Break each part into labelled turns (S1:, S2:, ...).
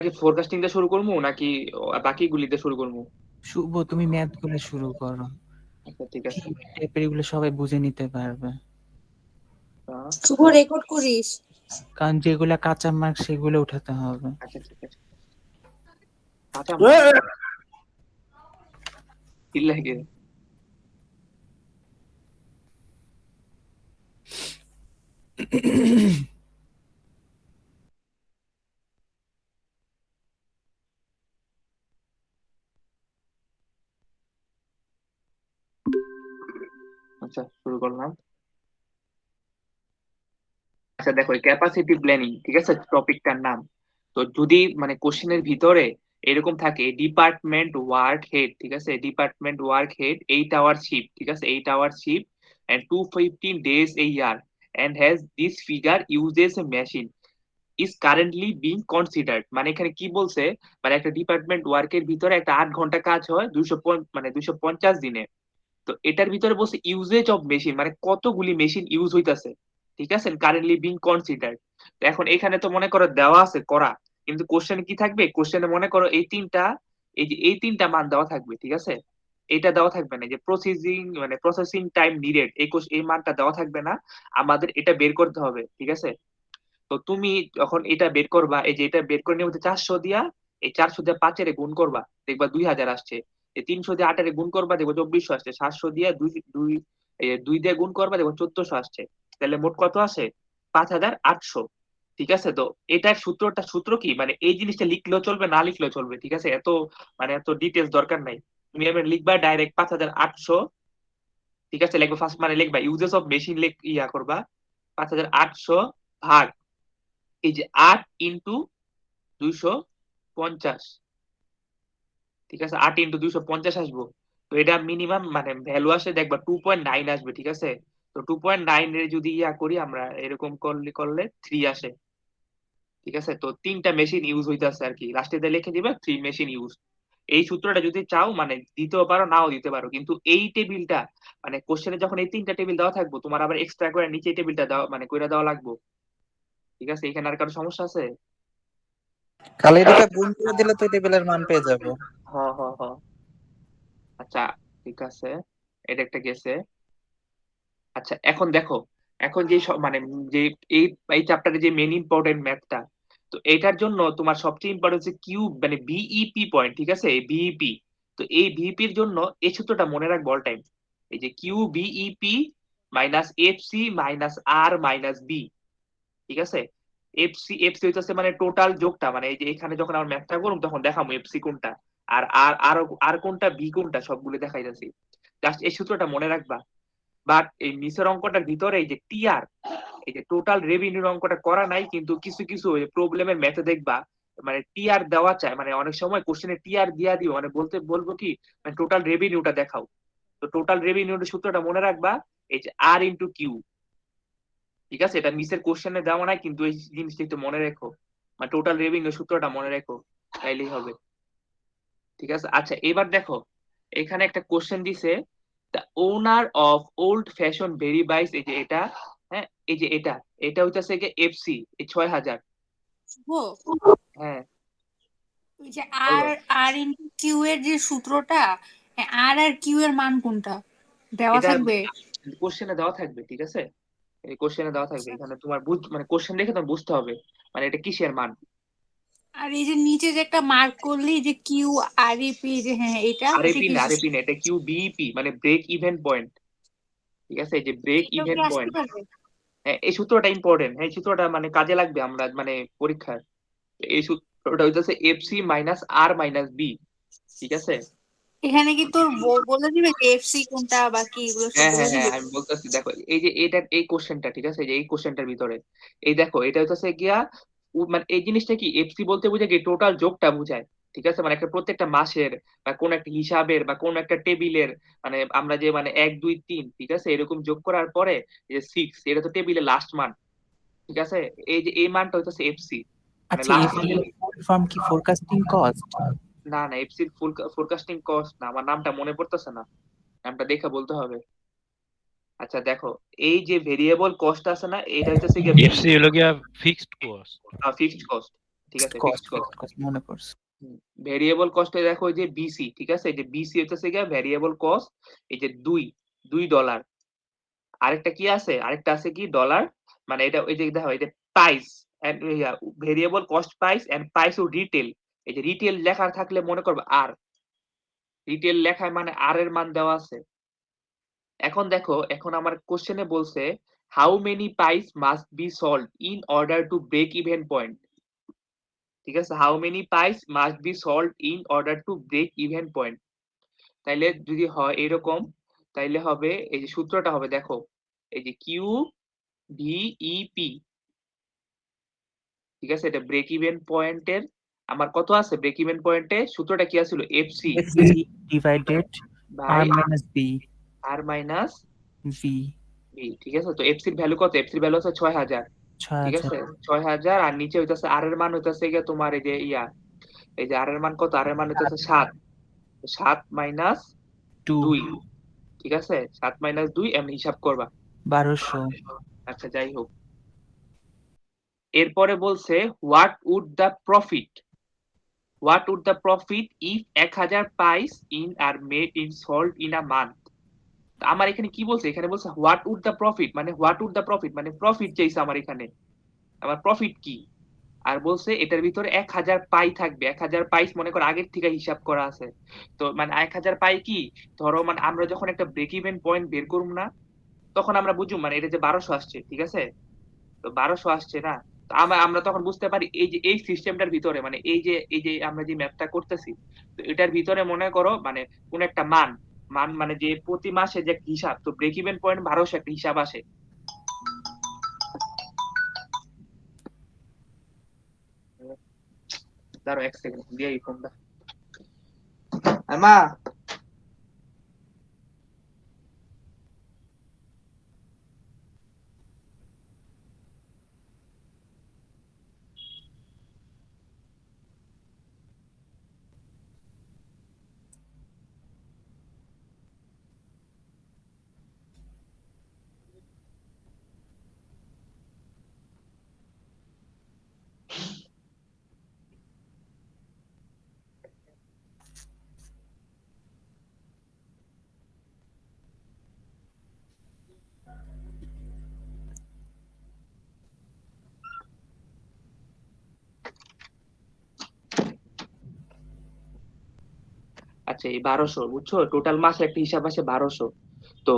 S1: কি ফোরকাস্টিং দিয়ে শুরু করবো নাকি বাকিগুলি দিয়ে শুরু করবো?
S2: শুভ, তুমি ম্যাথ গুলো শুরু করো।
S1: আচ্ছা ঠিক আছে।
S2: থিওরি টাইপের এগুলো সবাই বুঝে নিতে পারবে,
S3: শুভ রেকর্ড করিস।
S2: কারণ যেগুলা কাঁচা মার্ক সেগুলো উঠাতে হবে।
S1: আচ্ছা ঠিক আছে। আচ্ছা মা কি লাগে? আচ্ছা শুরু করলাম। আচ্ছা দেখো, ক্যাপাসিটি প্ল্যানিং, ঠিক আছে টপিকটার নাম। তো যদি মানে কোশ্চেনের ভিতরে এরকম থাকে ডিপার্টমেন্ট ওয়ার্ক হেড, ঠিক আছে, department work head 8 hour shift, ঠিক আছে, 8 hour shift and 215 days a year and has this figure uses a machine is currently being considered। মানে এখানে কি বলছে, মানে একটা ডিপার্টমেন্ট ওয়ার্কের ভিতরে একটা 8 ঘন্টা কাজ হয় 250 দিনে। তো এটার ভিতরে বলছে ইউজেজ অফ মেশিন, মানে কতগুলি মেশিন ইউজ হইতাছে, ঠিক আছে, কারেন্টলি বিং কনসিডার্ড। তো এখন এখানে তো মনে করো দেওয়া আছে করা, কিন্তু কোশ্চেনে কি থাকবে, কোশ্চেনে মনে করো এই তিনটা মান দেওয়া থাকবে, ঠিক আছে। এটা দেওয়া থাকবে না যে প্রসেসিং, মানে প্রসেসিং টাইম নিডেড, এই মানটা দেওয়া থাকবে না, আমাদের এটা বের করতে হবে, ঠিক আছে। তো তুমি যখন এটা বের করবা, এই যে এটা বের করে নিয়ে 400 দিয়া, এই 400 দিয়ে 5 গুণ করবা, দেখবা 2000 আসছে। এই 300 দিয়ে 8 গুণ করবা, দেখবো 2400 আসছে। 700 দিয়ে দুই দুই দুই দিয়ে গুণ করবা, দেখবো 1400 আসছে। তাহলে মোট কত আসে? 5800। ঠিক আছে। তো এটার সূত্র কি, মানে এই জিনিসটা লিখলেও চলবে, না লিখলেও চলবে, ঠিক আছে, এত ডিটেলস দরকার নাই। তুমি এবার লিখবা ডাইরেক্ট 5800, ঠিক আছে, লিখবা ফার্স্ট, মানে লিখবা ইউজেস অফ মেশিন, করবা 5800 ভাগ এই যে 8 × 250, ঠিক আছে, 8 × 250 আসবো। তো এটা মিনিমাম মানে ভ্যালু আসে দেখবা 2.9 আসবে, ঠিক আছে। তো 2.9 এর যদি করি আমরা, এরকম করলে 3 আসে, ঠিক আছে। তো 3টা মেশিন ইউজ হইতেছে আর কি, লাস্টে দিয়ে লিখে দিবা 3 মেশিন ইউজ। এই সূত্রটা যদি চাও মানে দিতেও পারো, নাও দিতে পারো, কিন্তু এই টেবিলটা মানে কোশ্চেনে যখন এই 3টা টেবিল দেওয়া থাকবো, তোমার আবার এক্সট্রা করে নিচে এই টেবিলটা দেওয়া মানে কইরা দেওয়া লাগবে, ঠিক আছে। এখানে আর কারো সমস্যা আছে?
S4: খালি এটা গুণ করে দিলে তো টেবিলের মান পেয়ে যাবো।
S1: হ হ হ। আচ্ছা ঠিক আছে, এটা একটা গেছে। আচ্ছা এখন দেখো, এখন যে মানে যে এই এই চ্যাপ্টারে যে মেন ইম্পর্টেন্ট ম্যাথটা, তো এটার জন্য তোমার সবচেয়ে ইম্পর্টেন্ট হচ্ছে কিউ, মানে বিইপি পয়েন্ট, ঠিক আছে, এই বিইপি। তো এই বিইপির জন্য এই সূত্রটা মনে রাখবো অল টাইম, এই যে Q BEP minus FC minus R minus B, ঠিক আছে। এফসি এফসি হইতেছে মানে টোটাল যোগটা, মানে এই যে এখানে যখন আমরা ম্যাথটা করব তখন দেখাবো এফসি কোনটা, আর আর আর আর কোনটা, বি কোনটা, সবগুলো দেখাই যাচ্ছে। জাস্ট এই সূত্রটা মনে রাখবা। বাট এই নিচের অঙ্কটার ভিতরে এই যে টিআর, এই যে টোটাল রেভিনিউর অঙ্কটা করা নাই, কিন্তু কিছু কিছু প্রবলেমের ম্যাথে দেখবা মানে টিআর দেওয়া চায়, মানে অনেক সময় কোশ্চেনে টিআর দিয়া দিও, মানে বলবো কি মানে টোটাল রেভিনিউটা দেখাও। তো টোটাল রেভিনিউর সূত্রটা মনে রাখবা, এই যে আর ইন্টু কিউ, ঠিক আছে। এটা নিচের কোশ্চেনে দেওয়া নাই, কিন্তু এই জিনিসটা একটু মনে রেখো, মানে টোটাল রেভিনিউ সূত্রটা মনে রেখো, তাইলেই হবে, ঠিক আছে। আচ্ছা এবার দেখো, এখানে একটা কোশ্চেন দিছে, the owner of old fashion berry pies, এই যে এটা, হ্যাঁ, এই যে এটা, এটা হইতাছে গিয়ে এফসি এই 6000।
S3: শুভ,
S1: হ্যাঁ
S3: ওই যে আর
S1: বলো।
S3: আর ইনটু কিউ এর যে সূত্রটা, আর আর কিউ এর মান কোনটা দেওয়া
S1: এটা
S3: থাকবে?
S1: কোশ্চেনে দেওয়া থাকবে, ঠিক আছে, এই কোশ্চেনে দেওয়া থাকবে, এখানে তোমার মানে কোশ্চেন দেখে তোমার বুঝতে হবে মানে এটা কিসের মান।
S3: আর এই যে নিচে যে একটা মার্ক করলি যে কিউ আর ই পি, যে হ্যাঁ এটা এটা
S1: আরএপি
S3: কি?
S1: না, আরএপি না, এটা কিউ বিইপি মানে ব্রেক ইভেন পয়েন্ট, ঠিক আছে, এই যে ব্রেক
S3: এটাও কি
S1: ইভেন
S3: আসতে
S1: পয়েন্ট।
S3: পারে?
S1: হ্যাঁ এই সূত্রটা ইম্পর্টেন্ট, হ্যাঁ এই সূত্রটা মানে কাজে লাগবে আমরা মানে পরীক্ষায়। এই সূত্রটা হইতেছে FC minus R minus B, ঠিক আছে।
S3: এখানে কি তোর বলে দিবে যে এফসি কোনটা বা কি, এগুলো সব
S1: হ্যাঁ
S3: বলে
S1: হ্যাঁ হ্যাঁ,
S3: দিবে?
S1: আমি বলতেছি দেখো, এই যে এটা এই কোশ্চেনটা, ঠিক আছে, এই যে এই কোশ্চেনটার ভিতরে এই দেখো, এটা হচ্ছে গিয়া মানে এই জিনিসটা কি, এফসি বলতে বোঝায় কি টোটাল যোগটা বোঝায়, ঠিক আছে, মানে একটা প্রত্যেকটা মাসের বা কোন একটা হিসাবের বা কোন একটা টেবিলের, মানে আমরা যে মানে 1 2 3, ঠিক আছে, এরকম যোগ করার পরে এই যে 6, এটা তো টেবিলের লাস্ট মান, ঠিক আছে। এই যে এই মানটা হইতেছে এফসি, মানে
S2: আচ্ছা,
S1: লাস্ট।
S2: এফ এর ফুল ফর্ম কি ফোরকাস্টিং কস্ট?
S1: না না, এফসির ফুল ফোরকাস্টিং কস্ট না, আমার নামটা মনে পড়তেছে না, নামটা দেখে বলতে হবে। আচ্ছা দেখো, এই যে ভেরিয়েবল কস্ট আছে না, এটা হইতেছে গিয়ে
S5: এফসি হলো গিয়া ফিক্সড কস্ট।
S1: ফিক্সড কস্ট, ঠিক আছে,
S2: কস্ট
S1: ফিক্সড কস্ট।
S2: মনে করছি।
S1: ভেরিয়েবল কস্টে দেখো এই যে বিসি, ঠিক আছে, এই যে বিসি হচ্ছে গিয়ে ভেরিয়েবল কস্ট, এই যে $2 আরেকটা কি আছে, আরেকটা আছে কি ডলার, মানে এটা এই যে দেখো এই যে price and variable cost price and price ও রিটেল, এই যে রিটেল লেখা থাকলে মনে করবে আর, রিটেল লেখায় মানে আর এর মান দেওয়া আছে। এখন দেখো, এখন আমার কোশ্চেনে বলছে how many pies must be sold in order to break even point, ঠিক আছে, how many pies must be sold in order to break even point. তাইলে যদি হয় এরকম, তাইলে হবে এই যে সূত্রটা হবে দেখো, এই যে কিউ ভিইপি, ঠিক আছে, এটা ব্রেক ইভেন পয়েন্টের আমার কত আছে, ব্রেক ইভেন পয়েন্টে সূত্রটা কি আছিল, FC
S2: FC divided
S1: by
S2: R minus B
S1: R minus
S2: V
S1: B, ঠিক আছে। তো এফসির ভ্যালু কত, এফসির ভ্যালু হচ্ছে 6000, ঠিক
S2: 6000
S1: আছে, 6000, আর নিচে হইতাছে আর এর মান হইতাছে গিয়ে তোমার এই যে এই যে আর এর মান কত, আর এর মান হইতাছে 7, 7 মাইনাস
S2: 2
S1: 2, ঠিক আছে, 7 মাইনাস 2 এমনি হিসাব করবা।
S2: 1200
S1: আচ্ছা যাই হোক, এরপরে বলছে what would the profit, what would the profit if 1000 pies in are made in sold in a month. আমার এখানে কি বলছে, এখানে বলছে হোয়াট উড দ্য প্রফিট, মানে হোয়াট উড দ্য প্রফিট মানে প্রফিট চাইছে আমার এখানে, আমার প্রফিট কি, আর বলছে এটার ভিতরে 1000 পাই থাকবে, 1000 পাইস মনে করো আগের থেকে হিসাব করা আছে, তো মানে 1000 পাই কি, ধরো মানে আমরা যখন একটা ব্রেক ইভেন পয়েন্ট বের করব না, তখন আমরা বুঝুম মানে এটা যে 1200 আসছে, ঠিক আছে, তো 1200 আসছে না, তো আমরা তখন বুঝতে পারি এই যে এই সিস্টেমটার ভিতরে মানে এই যে আমরা যে ম্যাপটা করতেছি, তো এটার ভিতরে মনে করো মানে কোন একটা মান, মানে যে প্রতি মাসে যে একটা হিসাব, তো ব্রেক ইভেন পয়েন্ট 1200 একটা হিসাব আসে। দাঁড়াও এক সেকেন্ড দিয়ে এই ফোনটা, মা। আচ্ছা এই 1200 বুঝছো, টোটাল মাসে একটা হিসাব আসে 1200। তো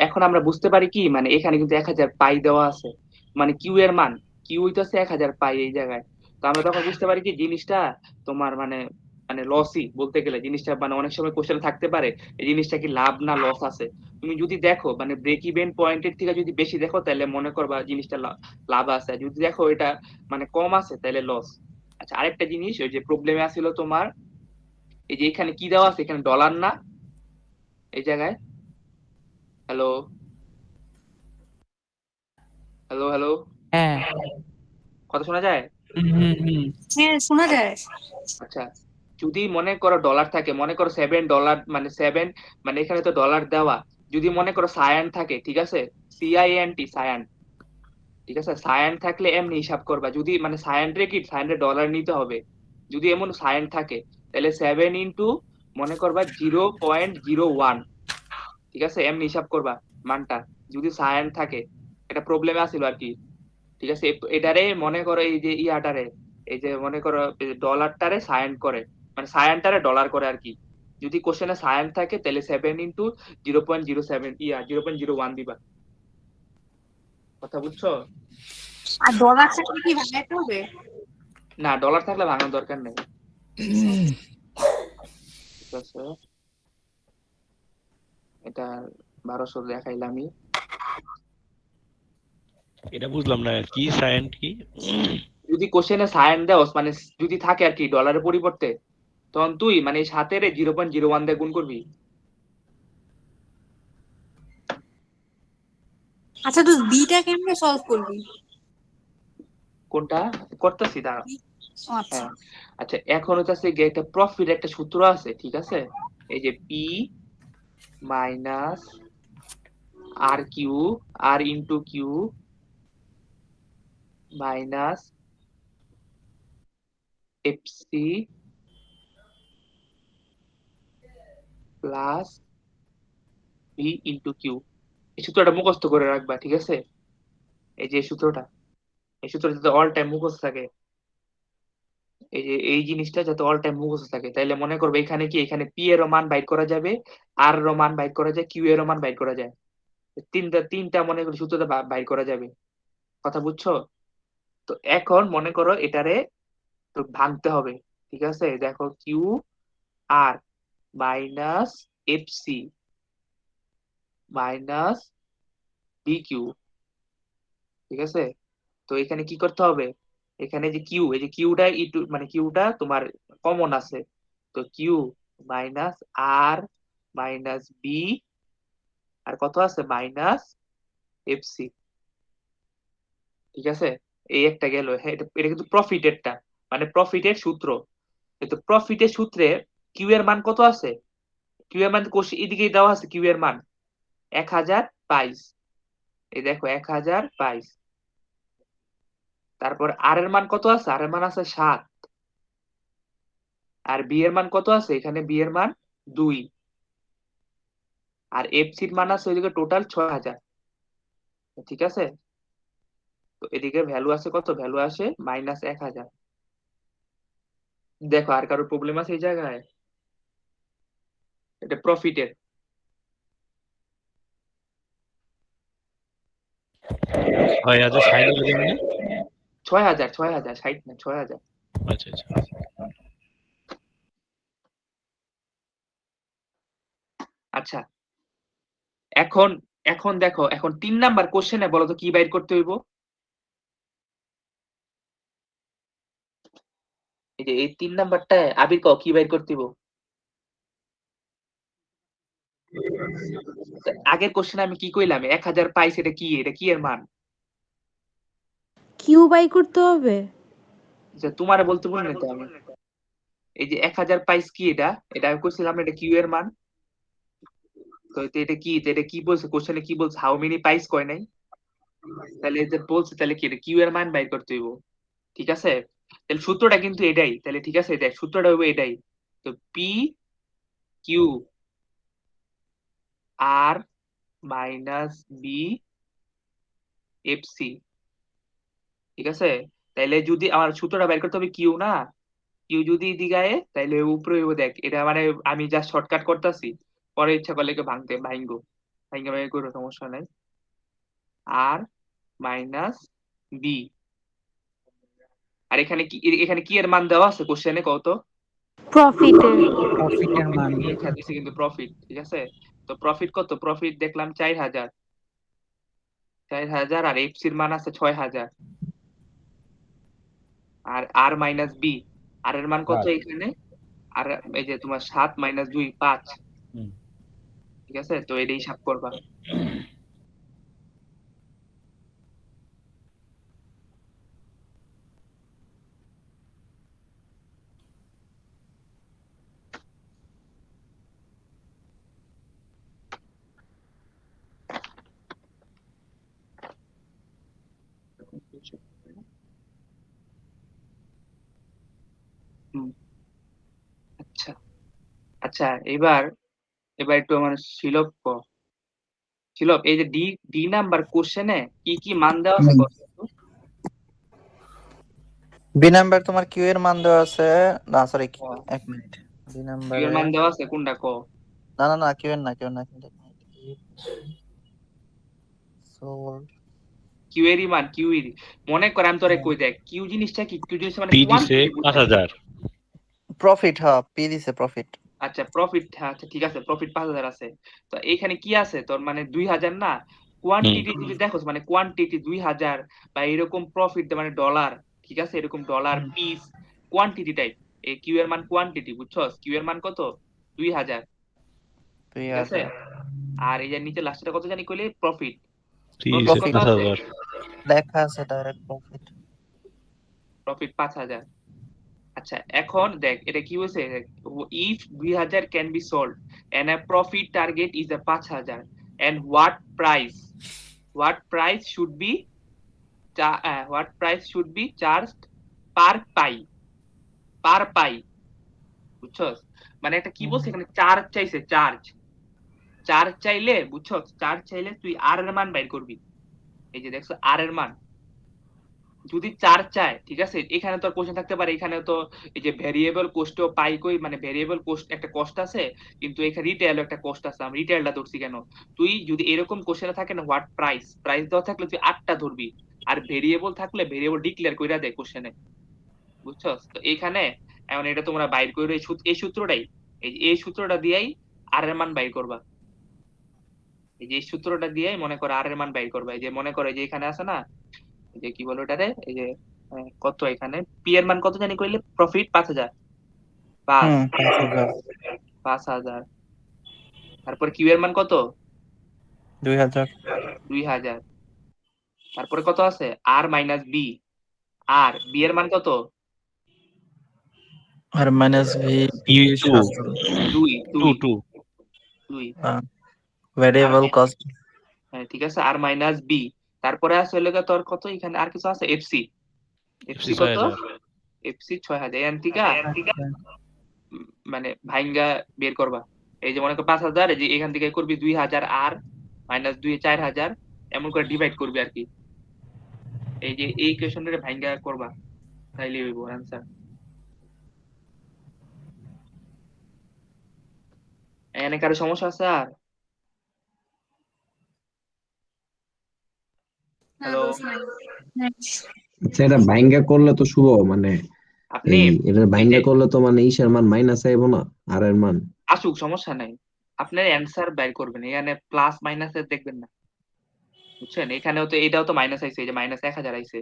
S1: এখন আমরা বুঝতে পারি কি মানে এখানে কিন্তু 1000 পাই দেওয়া আছে, মানে কিউ এর মান, কিউ হইতাছে 1000 পাই এই জায়গায়, তো আমরা তখন বুঝতে পারি কি জিনিসটা তোমার মানে মানে লসই বলতে গেলে, জিনিসটা মানে অনেক সময় কোশ্চেন থাকতে পারে এই জিনিসটা কি লাভ না লস আছে, তুমি যদি দেখো মানে ব্রেক ইভেন পয়েন্টের থেকে যদি বেশি দেখো তাহলে মনে করবা জিনিসটা লাভ আছে, আর যদি দেখো এটা মানে কম আছে তাহলে লস। আচ্ছা আরেকটা জিনিস, ওই যে প্রবলেমে আসছিল তোমার এই যে এখানে কি দেওয়া আছে, এখানে ডলার না এই জায়গায়, হ্যালো হ্যালো হ্যালো,
S2: হ্যাঁ
S1: কথা শোনা যায়?
S2: হুম
S3: হ্যাঁ শোনা যায়।
S1: আচ্ছা যদি মনে করো ডলার থাকে, মনে করো $7 মানে 7 মানে এখানে তো ডলার দেওয়া, যদি মনে করো সায়ান থাকে, ঠিক আছে, CINT সায়ান, ঠিক আছে, সায়ান থাকলে এমনি হিসাব করবা, যদি মানে সায়ান রে কি সায়ান ডলার নিতে হবে, যদি এমন সায়ান থাকে তাহলে 7 মনে করবা 0.01, ঠিক আছে, এমনি হিসাব করবা মানটা, যদি সায়ান থাকে, এটা প্রবলেমে আসিল আর কি, ঠিক আছে, এটারে মনে করো এই যে ইয়াটারে, এই যে মনে করো ডলারটারে সায়ান করে, মানে সায়ানটারে ডলার করে আর কি, যদি কোশ্চেনে সায়ান থাকে তাহলে 7 × 0.07 0.01 দিবা, কথা বুঝছো?
S3: আর ডলার থাকলে কি ভাঙাইতে হবে?
S1: না ডলার থাকলে ভাঙার দরকার নেই, ঠিক আছে, এটা 1200 দেখাইলামই।
S5: এটা বুঝলাম না কি সায়েন্ট কি।
S1: যদি কোশ্চেনে সায়ান দেওস মানে যদি থাকে আর কি ডলারের পরিবর্তে, তখন তুই মানে 7 0.01 দিয়ে গুণ করবি।
S3: আচ্ছা তুই বিটা কেমনে সলভ করবি?
S1: কোনটা করতেছি দাঁড়া।
S3: ও আচ্ছা।
S1: হ্যাঁ আচ্ছা এখন হচ্ছে গিয়ে একটা প্রফিট একটা সূত্র আছে, ঠিক আছে, এই যে P minus R Q, R into Q minus FC plus V into Q. এই সূত্রটা মুখস্থ করে রাখবা, ঠিক আছে? এই যে সূত্রটা, এই সূত্রটা যাতে অল টাইম মুখস্থ থাকে, এই যে এই জিনিসটা যাতে অল টাইম মুখস্থ থাকে, তাইলে মনে করবে এখানে কি, এখানে পি এর মান বাইর করা যাবে, আর এর মান বাইর করা যায়, কিউ এর মান বাইর করা যায়। তিনটা তিনটা মনে করি সূত্রটা বাইর করা যাবে। কথা বুঝছো? তো এখন মনে করো এটারে তো ভাঙতে হবে, ঠিক আছে? দেখো Q R minus F C minus B Q, ঠিক আছে? তো এখানে কি করতে হবে, এখানে যে কিউ, এই যে কিউটা ইটু মানে কিউটা তোমার কমন আছে, তো Q minus R minus B, আর কত আছে মাইনাস এফ সি, ঠিক আছে? এই একটা গেল। হ্যাঁ, এটা কিন্তু প্রফিটেরটা, মানে প্রফিটের সূত্র। কিন্তু প্রফিটের সূত্রে কিউ এর মান কত আছে, কিউ এর মান কোষ এদিকেই দেওয়া আছে, কিউ এর মান 1022। এই দেখো 1022। তারপর আর এর মান কত আছে, আর এর মান আছে 7। আর বি এর মান কত আছে, এখানে বি এর মান 2। আর এফ সির মান আছে ওইদিকে টোটাল 6000, ঠিক আছে? তো এদিকে ভ্যালু আছে কত, ভ্যালু আসে -1000। দেখো আর কারো প্রবলেম আছে এই জায়গায়? এটা প্রফিটের।
S5: 6060 হলো কেমনে?
S1: 6000, 6000, 60 না 6000।
S5: আচ্ছা আচ্ছা।
S1: আচ্ছা, এখন এখন দেখো, এখন 3 নাম্বার কোশ্চেনে বলো তো কি বাইর করতে হইব? এই যে এই 3 নাম্বারটায় আবির কও কি বাইর করতে হইব? তা আগের কোশ্চেনে আমি কি কইলাম, 1000 পাইছে, এটা কি, এটা কি এর মান?
S3: কিউ বাই করতে হবে।
S1: যে তোমারে বলতে বলিনি তো আমি। এই যে 1000 পাইস কি, এটা এটা আমি কইছিলাম এটা কিউ এর মান। তো এটা কি, এটা কি বলছে কোশ্চেনে, কি বলছে, হাউ মেনি পাইস কয় নাই? তাহলে এটা বলছে, তাহলে কি এটা কিউ এর মান বাইর করতে হইব, ঠিক আছে? তাহলে সূত্রটা কিন্তু এটাই, তাহলে ঠিক আছে, দেখ সূত্রটা হইব এটাই। তো P Q R minus B F C, ঠিক আছে? তাইলে যদি আমার সূত্রটা বের করতে হবে কিউ না, কিউ যদি এদিকে আয় তাইলে উপরে হইব, দেখ এটা মানে আমি জাস্ট শর্টকাট করতেছি, পরে ইচ্ছা করলে কেউ ভাঙতে ভাঙবো, ভাঙে ভাঙে করো, সমস্যা নাই। আর মাইনাস বি, আর এখানে কি, এখানে কি এর মান দেওয়া আছে কোশ্চেনে কত?
S3: প্রফিটের।
S2: প্রফিটের মান।
S1: লেখা দিছে কিন্তু প্রফিট, ঠিক আছে? তো প্রফিট কত, প্রফিট দেখলাম 4000, 4000, আর এফসির মান আছে 6000। আর আর মাইনাস বি, আর এর মান কত এখানে, আর এই যে তোমার 7 মাইনাস 2 5,
S5: হুম।
S1: ঠিক আছে? তো এটা হিসাব করবা। হুম, আচ্ছা আচ্ছা, এবার এবার একটু আমার শিলক শিলক, এই যে ডি ডি নাম্বার কোশ্চেনে কি কি মান দেওয়া আছে কত?
S4: বি নাম্বার তোমার কিউ এর মান দেওয়া আছে, না সরি, এক মিনিট। বি
S1: কিউ এর
S4: নাম্বারে,
S1: মান দেওয়া আছে কোনটা ক?
S4: না না না, কিউ এর না, কিউ এর না, এক মিনিট। সোল্ড
S1: কিউ এরই মান, কিউ এর মনে করে আমি তোরে কই, দেখ কিউ জিনিসটা কি, কিউ জিনিসটা মানে
S5: পি দিছে
S1: কোয়ান্টিটি বোঝায়।
S5: 5000।
S4: প্রফিট, হ্যাঁ পি দিছে প্রফিট।
S1: আচ্ছা প্রফিট, আচ্ছা ঠিক আছে, প্রফিট 5000 আছে। তো এখানে কি আছে তোর, মানে 2000 না?
S5: হুম।
S1: কোয়ান্টিটি যদি দেখো, মানে কোয়ান্টিটি 2000 বা এরকম প্রফিট মানে ডলার, ঠিক আছে? এরকম ডলার পিস কোয়ান্টিটি টাইপ, এই কিউ এর মান কোয়ান্টিটি, বুঝছস? কিউ এর মান কত, 2000, ঠিক আছে?
S4: 2000
S1: আর এই যে নিচে লাস্টটা কত জানি কইলে, প্রফিট,
S5: পি
S1: প্রফিট
S5: দিছে
S4: প্রফিট
S1: কত আছে?
S5: 5000।
S4: লেখা আছে ডাইরেক্ট প্রফিট।
S1: প্রফিট 5000। আচ্ছা এখন দেখ এটা কি হয়েছে, if 2000 can be sold and a profit target is a 5000, and what price should be, what price should be charged per pie? পার পাই, বুঝছস? মানে একটা কি বলছে এখানে, চার্জ চাইছে, চার্জ চাইলে, বুঝছস, চার্জ চাইলে তুই আর এর মান বাইর করবি। এই যে দেখছো আর এর মান যদি 4 চায়, ঠিক আছে, এখানে তো কোশ্চেন থাকতে পারে, এখানে তো এই যে ভেরিয়েবল কোস্টও পাই কই, মানে ভেরিয়েবল কোস্ট একটা কস্ট আছে, কিন্তু এখানে রিটেল একটা কস্ট আছে, আমি রিটেলটা ধরছি কেন? তুই যদি এরকম কোশ্চেনে থাকে না, হোয়াট প্রাইস, প্রাইস দেওয়া থাকলে তুই 8টা ধরবি, আর ভেরিয়েবল থাকলে ভেরিয়েবল ডিক্লেয়ার কইরা দেয় কোশ্চেনে, বুঝছস? তো এখানে এখন এটা তোমরা বাইর কইরো এই সূত্রটাই, এই সূত্রটা দিয়েই আর এর মান বাইর করবা। এই যে এই সূত্রটা দিয়েই মনে করো আর এর মান বাইর করবা। এই যে মনে করো এই যে এখানে আছে না, এই যে কি বলো এটারে, এই যে কত এখানে পি এর মান কত জানি কইলে, প্রফিট 5,000,
S4: 5,000
S1: 5,000, তারপরে কিউ এর মান কত,
S4: 2,000
S1: 2,000, তারপরে কত আছে আর মাইনাস বি, আর বি এর মান কত,
S4: R minus V
S5: two
S1: 2,
S5: two two
S1: 2,
S4: variable cost
S1: হ্যাঁ ঠিক আছে, আর মাইনাস বি, তারপরে আছে হলো গিয়ে তোর কত, এখানে আর কিছু আছে এফসি, এফসি কত,
S5: 6,000
S1: এফসি 6,000, এনটিকা মানে ভাইঙ্গা বের করবা। এই যে মনে কর 5,000, এই যে এখান থেকে করবি 2,000 আর মাইনাস 2 4,000, এমন করে ডিভাইড করবি আর কি। এই যে এই ইকুয়েশনটা ভাইঙ্গা করবা, তাইলে হইব অ্যান্সার। এখানে কারো সমস্যা আছে আর?
S3: না
S1: হ্যালো,
S3: দোষ নাই। হ্যাঁ।
S6: আচ্ছা, এটা ভাইঙ্গা করলে তো শুভ, মানে
S1: আপনি
S6: এটা
S1: এই যে
S6: ভাইঙ্গা করলে তো মানে ইসের মান মাইনাস আইবো না, আর এর মান।
S1: আসুক সমস্যা নাই, আপনার অ্যান্সার বের করবেন, এখানে প্লাস মাইনাসের দেখবেন না, বুঝছেন? এখানেও তো এটাও তো মাইনাস আইছে, এই যে মাইনাস 1,000 আইছে,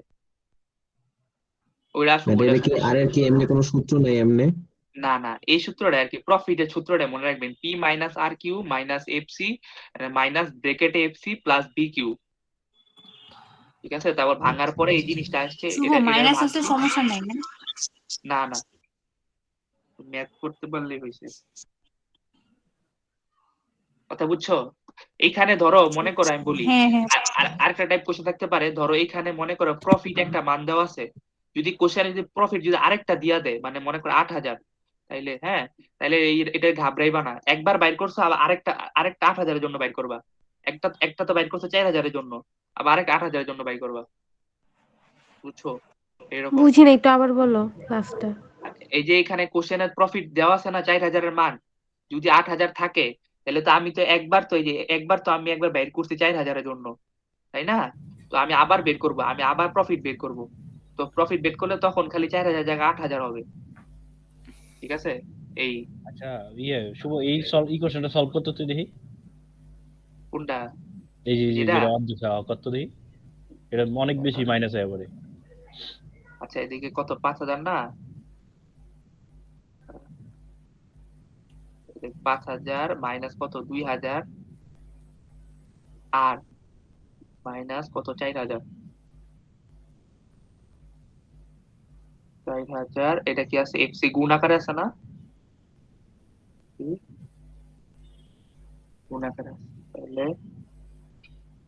S1: ওইটা আসুক,
S6: মানে
S1: ওইটা
S6: এটা কি
S1: সমস্যা
S6: আর
S1: নাই।
S6: এর কি এমনি কোনো সূত্র নাই এমনি?
S1: না না, এই সূত্রটা আর কি, প্রফিটের সূত্রটা মনে রাখবেন, P minus R Q minus FC minus ব্রেকেটে এফসি প্লাস বি কিউ, ঠিক আছে? তারপর ভাঙার পরে এই জিনিসটা আসছে,
S3: শুভ
S1: এটার
S3: মাইনাস আছে,
S1: ভাগছি।
S3: সমস্যা নাই না?
S1: না না, ম্যাথ করতে পারলেই হয়েছে, কথা বুঝছো? এইখানে ধরো মনে করো আমি বলি,
S3: হ্যাঁ হ্যাঁ।
S1: আরেকটা টাইপ কোশ্চেন থাকতে পারে, ধরো এইখানে মনে করো প্রফিট একটা মান দেওয়া আছে, যদি কোশ্চেনে যদি প্রফিট যদি আরেকটা দিয়া দেয়, মানে মনে করো 8,000, তাইলে হ্যাঁ, তাইলে এটা ঘাবড়াইবা না, একবার বাইর করছো আবার আরেকটা আরেকটা 8,000-এর জন্য বাইর করবা, একটা একটা তো বাইর করছো 4,000-এর জন্য, আবার আরেকটা 8,000-এর জন্য বাইর করবা, বুঝছো? এরকম।
S7: বুঝি নাই, একটু আবার বলো ক্লাসটা।
S1: এই যে এখানে কোশ্চেনের প্রফিট দেওয়া আছে না 4,000-এর মান, যদি 8,000 থাকে, তাহলে তো আমি তো একবার তো এই যে একবার তো আমি একবার বের করছি 4,000-এর জন্য, তাই না? তো আমি আবার বের করব, আমি আবার প্রফিট বের করব, তো প্রফিট বের করলে তখন খালি 4,000 জায়গায় 8,000 হবে, ঠিক আছে? এই
S5: আচ্ছা, শুভ এই ইকুয়েশনটা সলভ করতে তুই দেখি,
S1: কোনটা,
S5: এই যে
S1: যেটা?
S5: যেটা অর্ধেক কত দেখি, এটা অনেক বেশি মাইনাস হয়ে পড়ে।
S1: আচ্ছা এদিকে কত, 5,000 না, 5,000 মাইনাস কত, 2,000, আর মাইনাস কত, 4,000, 4,000, এটা কি আছে এফসি গুণ আকারে আছে না, গুণ আকারে আছে, তাহলে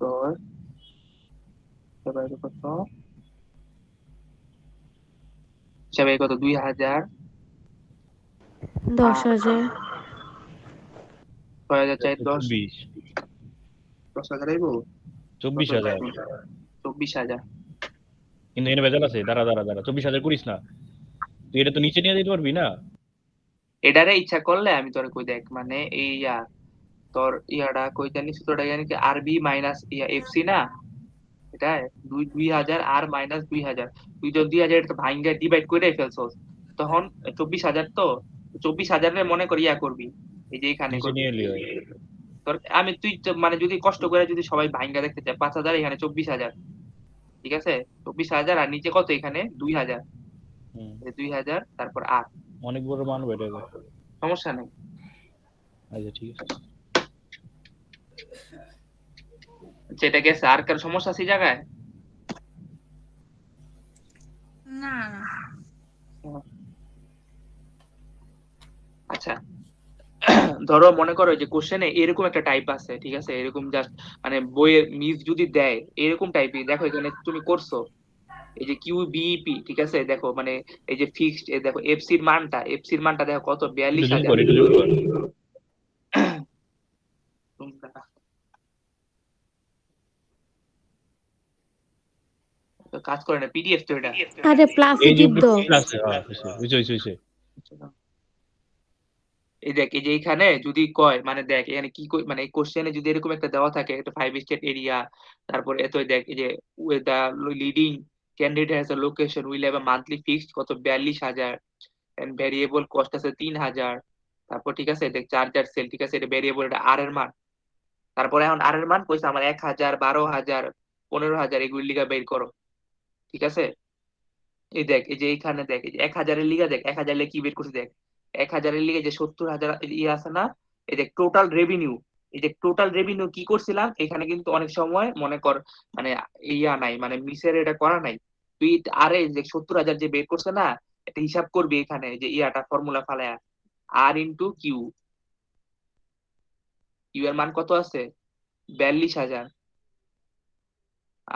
S1: তোর এবারে কত, হিসাবে কত, 2,000,
S7: 10,000
S1: 6,000, 4, 10,
S5: 24
S1: 10,000 আইবো,
S5: 24,000,
S1: 24,000।
S5: কিন্তু এখানে ভেজাল আছে, দাঁড়া 24,000 করিস না, তুই এটা তো নিচে নিয়ে দিতে পারবি না।
S1: এটারে ইচ্ছা করলে আমি তোর কই দেখ, মানে এই তোর ইয়াটা কই জানি, সূত্রটা জানি কি, আরবি মাইনাস এফসি না, এটা 2,000 আর মাইনাস 2,000, তুই যদি 2,000 এটা ভাঙ্গা ডিভাইড করে ফেলছস, তখন 24,000, তো 24,000 মনে করি করবি, এই যে এখানে
S5: নিচে
S1: করবি
S5: নিয়ে এলি হয়।
S1: তোর, আমি তুই মানে যদি কষ্ট করে যদি সবাই ভাঙ্গা দেখতে চায়, 5,000 এখানে 24,000, ঠিক আছে? 24,000 আর নিচে কত, এখানে 2,000, 2,000, তারপর আর
S5: অনেক বড় মান বেড়ে যায়।
S1: সমস্যা নেই।
S5: আচ্ছা ঠিক আছে,
S1: যেটা গেছে, আর কার সমস্যা আছে এই জায়গায়?
S3: না না।
S1: আচ্ছা ধরো মনে করো যে কোশ্চেনে এরকম একটা টাইপ আছে, ঠিক আছে, এরকম জাস্ট মানে বইয়ের মিস যদি দেয় এরকম টাইপই, দেখো এখানে তুমি করছো, এই যে কিউবিপি, ঠিক আছে, দেখো মানে এই যে ফিক্সড, দেখো এফসির মানটা দেখো কত,
S5: একটু
S1: 42,000।
S5: জুম কর, একটু জুম কর।
S1: তো কাজ করে না পিডিএফ তো এটা।
S7: আরে
S5: এই
S7: প্লাসে
S5: যে
S7: টিপ
S5: উপরে
S7: দাও।
S5: plus আছে, হ্যাঁ হইছে হইছে হইছে।
S1: এই দেখ, এই যে এখানে যদি কয় মানে দেখ এখানে কি মানে এই কোশ্চেনে যদি এরকম একটা দেওয়া থাকে একটা 5 স্টেট এরিয়া, তারপরে এত দেখ এই যে the leading candidate has a location will have a monthly fixed কত 42,000, এন্ড ভেরিয়েবল কস্ট আছে 3,000। তারপর ঠিক আছে দেখ চার্জার সেল, ঠিক আছে, এটা ভেরিয়েবল, এটা আর এর মান। তারপরে এখন আর এর মান কইছে আমার 1,000, 12,000, 15,000 এগুলি লিগা বের করো, ঠিক আছে। এই দেখ এই যে এইখানে দেখ এই যে 1,000-এর লিগা দেখ 1,000 লিগে কি বের করছে দেখ, 1,000-এর লিগে যে 70,000 ইয়ে আছে না, এই যে টোটাল রেভিনিউ। এই যে টোটাল রেভিনিউ কি করছিলাম এখানে কিন্তু অনেক সময় মনে কর মানে ইয়া নাই, মানে মিসের এটা করা নাই। তুই আরে যে 70,000 যে বের করছে না, এটা হিসাব করবি এখানে যে ইয়াটা ফর্মুলা ফালায়া, আর ইন্টু কিউ। কিউ এর মান কত আছে 42,000,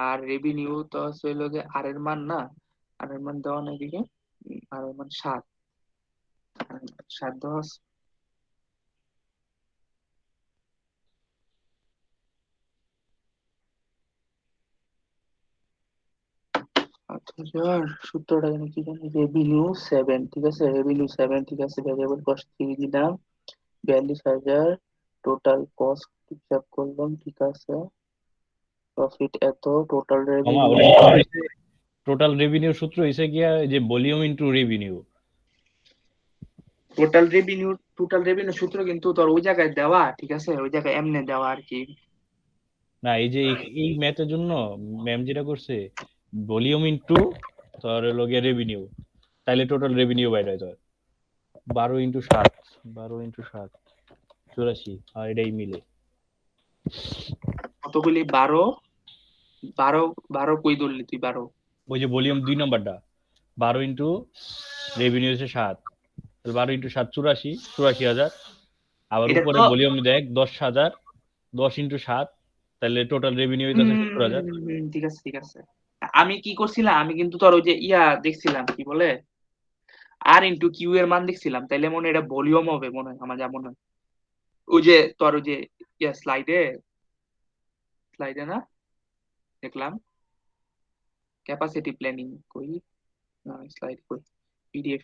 S1: আর রেভিনিউ তো আছে হলো গিয়ে আর এর মান না, আর এর মান দেওয়া নাই দিকে, আর এর মান 7, 7 10, 8,000, সূত্রটা জানি কি জানি, রেভিনিউ 7, ঠিক আছে, রেভিনিউ 7, ঠিক আছে, ভ্যারিয়েবল কস্ট 3 দিলাম, 42,000, টোটাল কস্ট হিসাব করলাম, ঠিক আছে, প্রফিট এত, টোটাল
S5: মামা
S1: রেভিনিউ।
S5: ওটা সূত্র হইছে, টোটাল রেভিনিউর সূত্র হইছে গিয়া এই যে volume into revenue.
S1: Total revenue সূত্র কিন্তু তোর ওই জায়গায় দেওয়া, ঠিক আছে, ওই জায়গায় এমনি দেওয়া আর কি।
S5: না এই যে এই ম্যাথের জন্য ম্যাম যেটা করছে ভলিউম ইনটু তোর হলো গিয়া রেভিনিউ, তাইলে টোটাল রেভিনিউ বাইর হয় তোর 12 × 7, 12 × 7 84, আর এটাই মিলে।
S1: কতগুলি 12, 12, 12 কই ধরলি তুই 12?
S5: ওই যে ভলিউম 2 নাম্বারটা 12 ইন্টু রেভিনিউ হচ্ছে 7, তাহলে 12 × 7 84, 84,000। আবার
S1: এটা
S5: উপরে
S1: তো
S5: ভলিউম দেখ 10,000, 10 × 7, তাহলে টোটাল রেভিনিউ হইতাছে 70,000।
S1: ঠিক আছে ঠিক আছে। আমি কি করছিলাম, আমি কিন্তু তোর ওই যে ইয়া দেখছিলাম কি বলে আর ইন্টু কিউ এর মান দেখছিলাম, তাইলে মনে হয় এটা ভলিউম হবে মনে হয়, আমার যা মনে হয়। ওই যে তোর ওই যে ইয়া স্লাইডে স্লাইডে না দেখলাম ক্যাপাসিটি প্ল্যানিং কই, না স্লাইড কই, পিডিএফ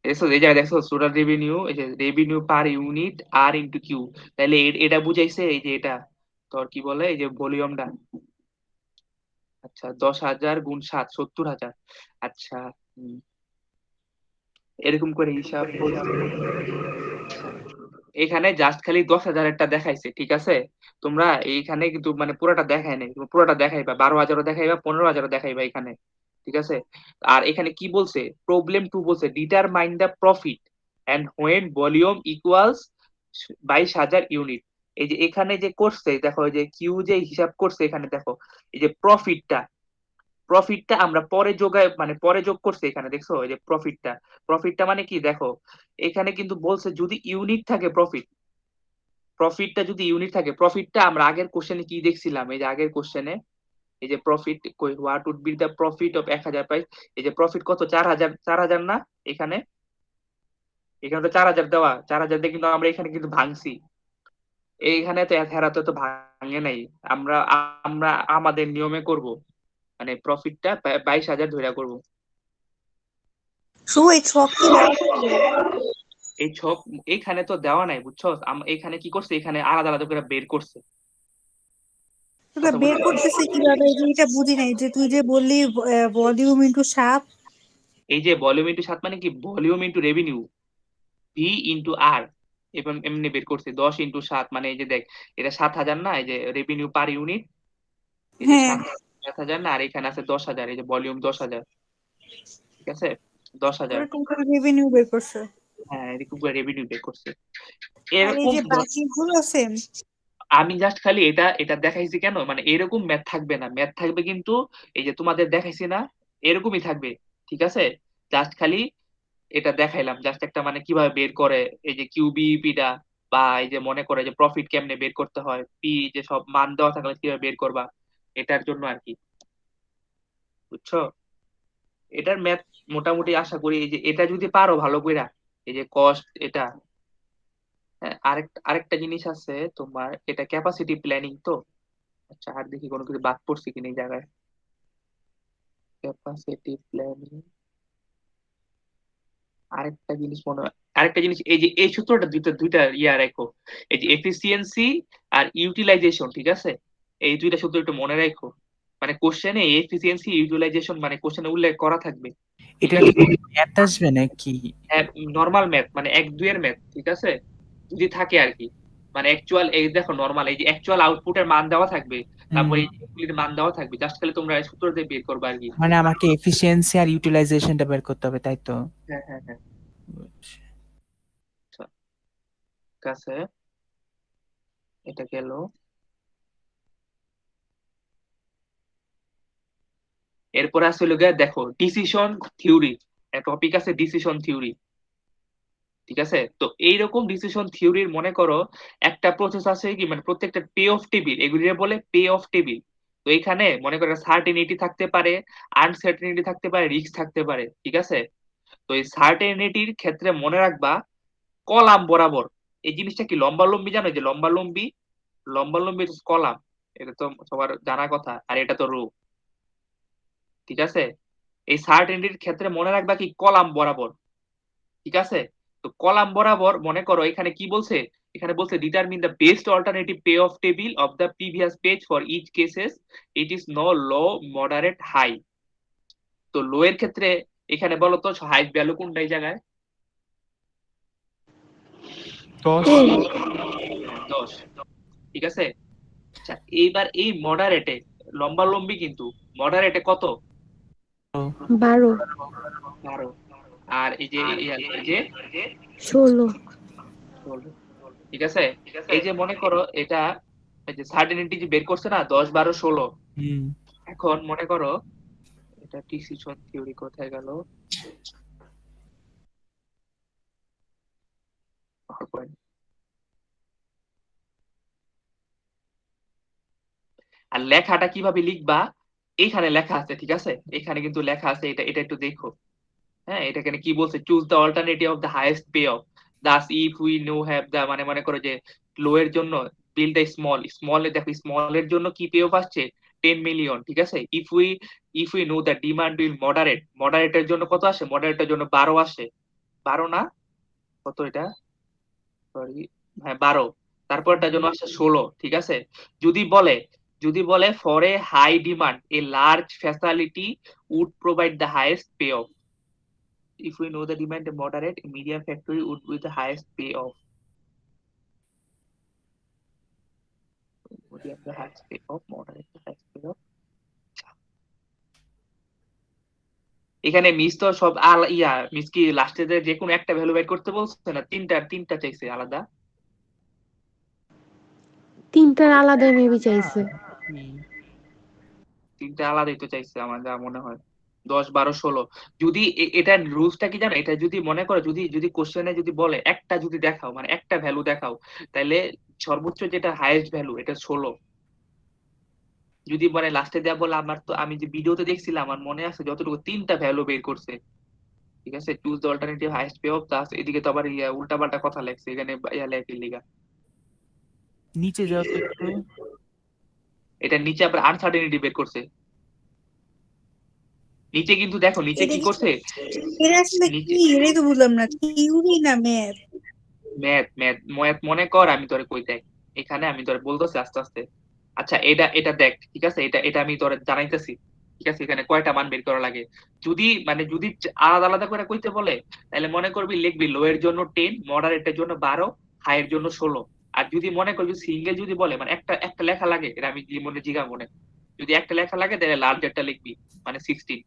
S1: দেখছো এই জায়গায় দেখছো টোটাল রেভিনিউ, এই যে রেভিনিউ পার ইউনিট আর ইন্টু কিউ, তাহলে এটা বুঝাইছে এই যে এটা তোর কি বলে এই যে ভলিউমটা। আচ্ছা 10,000 গুণ 7, 70,000। আচ্ছা এরকম করে হিসাব করছে। এখানে জাস্ট খালি 10,000 একটা দেখাইছে, ঠিক আছে, তোমরা এইখানে কিন্তু মানে পুরোটা দেখায় নাই, তুমি পুরোটা দেখাইবা, 12,000ও দেখাইবা, 15,000ও দেখাইবা এখানে, ঠিক আছে। আর এখানে কি বলছে, প্রবলেম 2 বলছে determine the profit and when volume equals 22,000 unit. এই যে এখানে যে করছে দেখো, এই যে কিউ যে হিসাব করছে এখানে দেখো, এই যে প্রফিটটা আমরা পরে যোগায় মানে পরে যোগ করছে এখানে, দেখছো এই যে প্রফিটটা, প্রফিটটা মানে কি দেখো, এখানে কিন্তু বলছে যদি ইউনিট থাকে প্রফিটটা যদি ইউনিট থাকে, প্রফিটটা আমরা আগের কোশ্চেনে কি দেখছিলাম, এই যে আগের কোশ্চেনে এই যে প্রফিট কই, what would be the profit of 1,000 price, এই যে প্রফিট কত 4,000, 4,000 না, এখানে এখানে তো 4,000 দেওয়া, 4,000 দিয়ে কিন্তু আমরা এখানে কিন্তু ভাঙছি, এইখানে তো হেরাতে তো ভাঙে নাই, আমরা আমরা আমাদের নিয়মে করব, মানে প্রফিটটা 22,000 ধরে করব।
S3: শুভ এই ছক কি দেওয়া থাকবে?
S1: এই ছক এইখানে তো দেওয়া নাই বুঝছো, এখানে কি করছে, এখানে আলাদা আলাদা করে বের করছে।
S3: তোকে বের করতেছে কিভাবে, এই যে এটা বুঝি নাই, যে তুই যে বললি ভলিউম ইনটু 7।
S1: এই যে ভলিউম ইন্টু 7 মানে কি, volume into revenue, V into R, এবং এমনি বের করছে 10 ইন্টু 7, মানে এই যে দেখ এটা 7,000 না, এই যে রেভিনিউ পার ইউনিট, এই যে
S3: হ্যাঁ
S1: 7,000 না, আর এখানে আছে 10,000, এই যে ভলিউম 10,000, ঠিক আছে, 10,000।
S3: ওরা টোটাল রেভিনিউ বের করছে,
S1: হ্যাঁ এরকম করে রেভিনিউ বের করছে
S3: আর এই
S1: এরকম।
S3: যে বাকিগুলো সেম।
S1: আমি জাস্ট খালি এটা এটা দেখাইছি কেন, মানে এরকম ম্যাথ থাকবে না, ম্যাথ থাকবে কিন্তু এই যে তোমাদের দেখাইছি না এরকমই থাকবে, ঠিক আছে, জাস্ট খালি এটা দেখাইলাম, জাস্ট একটা মানে কিভাবে বের করে এই যে কিউবিপিটা, বা এই যে মনে করে যে প্রফিট কেমনে বের করতে হয়, পি যে সব মান দেওয়া থাকলে কিভাবে বের করবা, এটার জন্য আর কি। বুঝছো? এটার ম্যাথ মোটামুটি আশা করি এই যে এটা যদি পারো ভালো কইরা, এই যে কস্ট এটা। হ্যাঁ, আরেকটা জিনিস আছে তোমার, এটা ক্যাপাসিটি প্ল্যানিং তো। আচ্ছা, আর দেখি কোনো কিছু বাদ পড়ছে কিনা এই জায়গায়। ক্যাপাসিটি প্ল্যানিং, আরেকটা জিনিস মনে হয়, আরেকটা জিনিস এই যে এই সূত্রটা দুইটা দুইটা ইয়া রাখো, এই যে এফিসিয়েন্সি আর ইউটিলাইজেশন, ঠিক আছে? এই দুইটা সূত্র একটু মনে রাখো, মানে কোশ্চেনে এফিসিয়েন্সি ইউটিলাইজেশন মানে কোশ্চেনে উল্লেখ করা থাকবে, ঠিক
S2: এটা
S1: আছে?
S2: কি ম্যাথ আসবে নাকি?
S1: নর্মাল ম্যাথ মানে 1-2 এর ম্যাথ, ঠিক আছে? যদি থাকে আর কি, মানে অ্যাকচুয়াল এই দেখো নর্মাল এই যে অ্যাকচুয়াল আউটপুটের মান দেওয়া থাকবে, তারপরে এই এগুলির মান দেওয়া থাকবে, জাস্ট খালি তোমরা এই সূত্র দিয়ে বের করবে আর কি।
S2: মানে আমাকে এফিসিয়েন্সি আর ইউটিলাইজেশনটা বের করতে হবে, তাই তো?
S1: হ্যাঁ হ্যাঁ হ্যাঁ, আচ্ছা, ঠিক আছে, এটা গেল। এরপরে আসলে গিয়ে দেখো ডিসিশন থিওরি, টপিক আছে ডিসিশন থিওরি, ঠিক আছে? তো এইরকম ডিসিশন থিওরির মনে করো একটা প্রসেস আছে কি, মানে প্রত্যেকটা পে অফ টেবিল, এগুলি বলে পে অফ টেবিল। তো এখানে মনে করো সার্টেনিটি থাকতে পারে, আনসার্টেনিটি থাকতে পারে, রিস্ক থাকতে পারে, ঠিক আছে? তো এই সার্টেনিটির ক্ষেত্রে মনে রাখবা কলাম বরাবর, এই জিনিসটা কি লম্বা লম্বি জানো, যে লম্বা লম্বি, লম্বা লম্বি কলাম, এটা তো সবার জানা কথা, আর এটা তো রো, ঠিক আছে? এই সার্টেনিটির ক্ষেত্রে মনে রাখবা কি কলাম বরাবর, ঠিক আছে? তো কলাম বরাবর মনে করো এখানে কি বলছে, এখানে বলছে determine the best alternative pay off table of the previous page for each cases, it is no low, moderate, high. তো লো এর ক্ষেত্রে এখানে বলো তো হাই ভ্যালু কোনটা এই জায়গায়?
S2: 10।
S1: 10, ঠিক আছে? আচ্ছা, এইবার এই মডারেটে, লম্বা লম্বি কিন্তু মডারেটে কত?
S7: 12,
S1: 12। আর এই যে
S7: 16,
S1: 16, ঠিক আছে? এই যে মনে করো এটা, এই যে সার্টেনিটি যে বের করছে না 10, 12, 16,
S2: হুম।
S1: এখন মনে করো এটা ডিসিশন থিওরি কোথায় গেল? আর লেখাটা কিভাবে লিখবা, এইখানে লেখা আছে, ঠিক আছে? এখানে কিন্তু লেখা আছে, এটা এটা একটু দেখো। হ্যাঁ, এটা এখানে কি বলছে, choose the alternative of the highest pay of, Das if we no have the, মানে মনে করো যে লো এর জন্য বিল্ড দ্য স্মল, স্মল এ দেখো স্মল এর জন্য কি পে অফ আসছে 10 মিলিয়ন, ঠিক আছে? If we know the demand will moderate, মডারেটের জন্য কত আসে, মডারেটের জন্য 12 আসে, 12 না, কত এটা, সরি, হ্যাঁ 12, তারপরটার জন্য আসছে 16, ঠিক আছে? যদি বলে, for a high demand a large facility would provide the highest pay off, if we know the demand a moderate, a medium factory would be the highest payoff. Medium the highest payoff, moderate the highest payoff. এখানে miss তো সব miss কি লাস্টে যে কোনো একটা value বের করতে বলছে না, তিনটা চাইছে আলাদা।
S7: 3টার আলাদাই মেবি চাইছে।
S1: তিনটা আলাদাই তো চাইছে আমার যা মনে হয়, 10, 12, 16। যদি এটার রুলসটা কি জানো, এটা যদি মনে করো যদি যদি কোশ্চেনে যদি বলে একটা যদি দেখাও, মানে একটা ভ্যালু দেখাও, তাহলে সর্বোচ্চ যেটা হাইয়েস্ট ভ্যালু এটা 16। যদি মানে লাস্টে দেয়া বলে, আমার তো আমি যে ভিডিওতে দেখছিলাম আমার মনে আছে যতটুকু তিনটা ভ্যালু বের করছে, ঠিক আছে? Choose the alternative highest pay of, plus এদিকে তো আবার উল্টা পাল্টা কথা লেখছে এখানে, লেখে লিগা
S2: নিচে যাও তো একটু।
S1: এটা নিচে আবার আনসার্টেনিটি বের করছে, নিচে কিন্তু দেখো নিচে
S3: এটা
S1: কি
S3: কি,
S1: করছে,
S3: এটা আসলে
S1: নিচে
S3: কি, এটাই তো বুঝলাম না, থিওরি না ম্যাথ?
S1: ম্যাথ মনে কর, আমি তোরে কই দেখ, এখানে আমি তোরে বলতেছি আস্তে আস্তে। আচ্ছা, এটা এটা দেখ, ঠিক আছে? এটা এটা আমি তোরে জানাইতেছি, ঠিক আছে? এখানে কয়টা মান বের করা লাগে, যদি আলাদা আলাদা করে কইতে বলে, তাহলে মনে করবি লিখবি লো এর জন্য 10, মডারেটের জন্য 12, হাই এর জন্য 16। আর যদি মনে করবি সিঙ্গেল যদি বলে, মানে একটা একটা লেখা লাগে, এটা আমি মনে জিগা মনে, যদি একটা লেখা লাগে তাহলে লার্জেরটা লিখবি, মানে 16।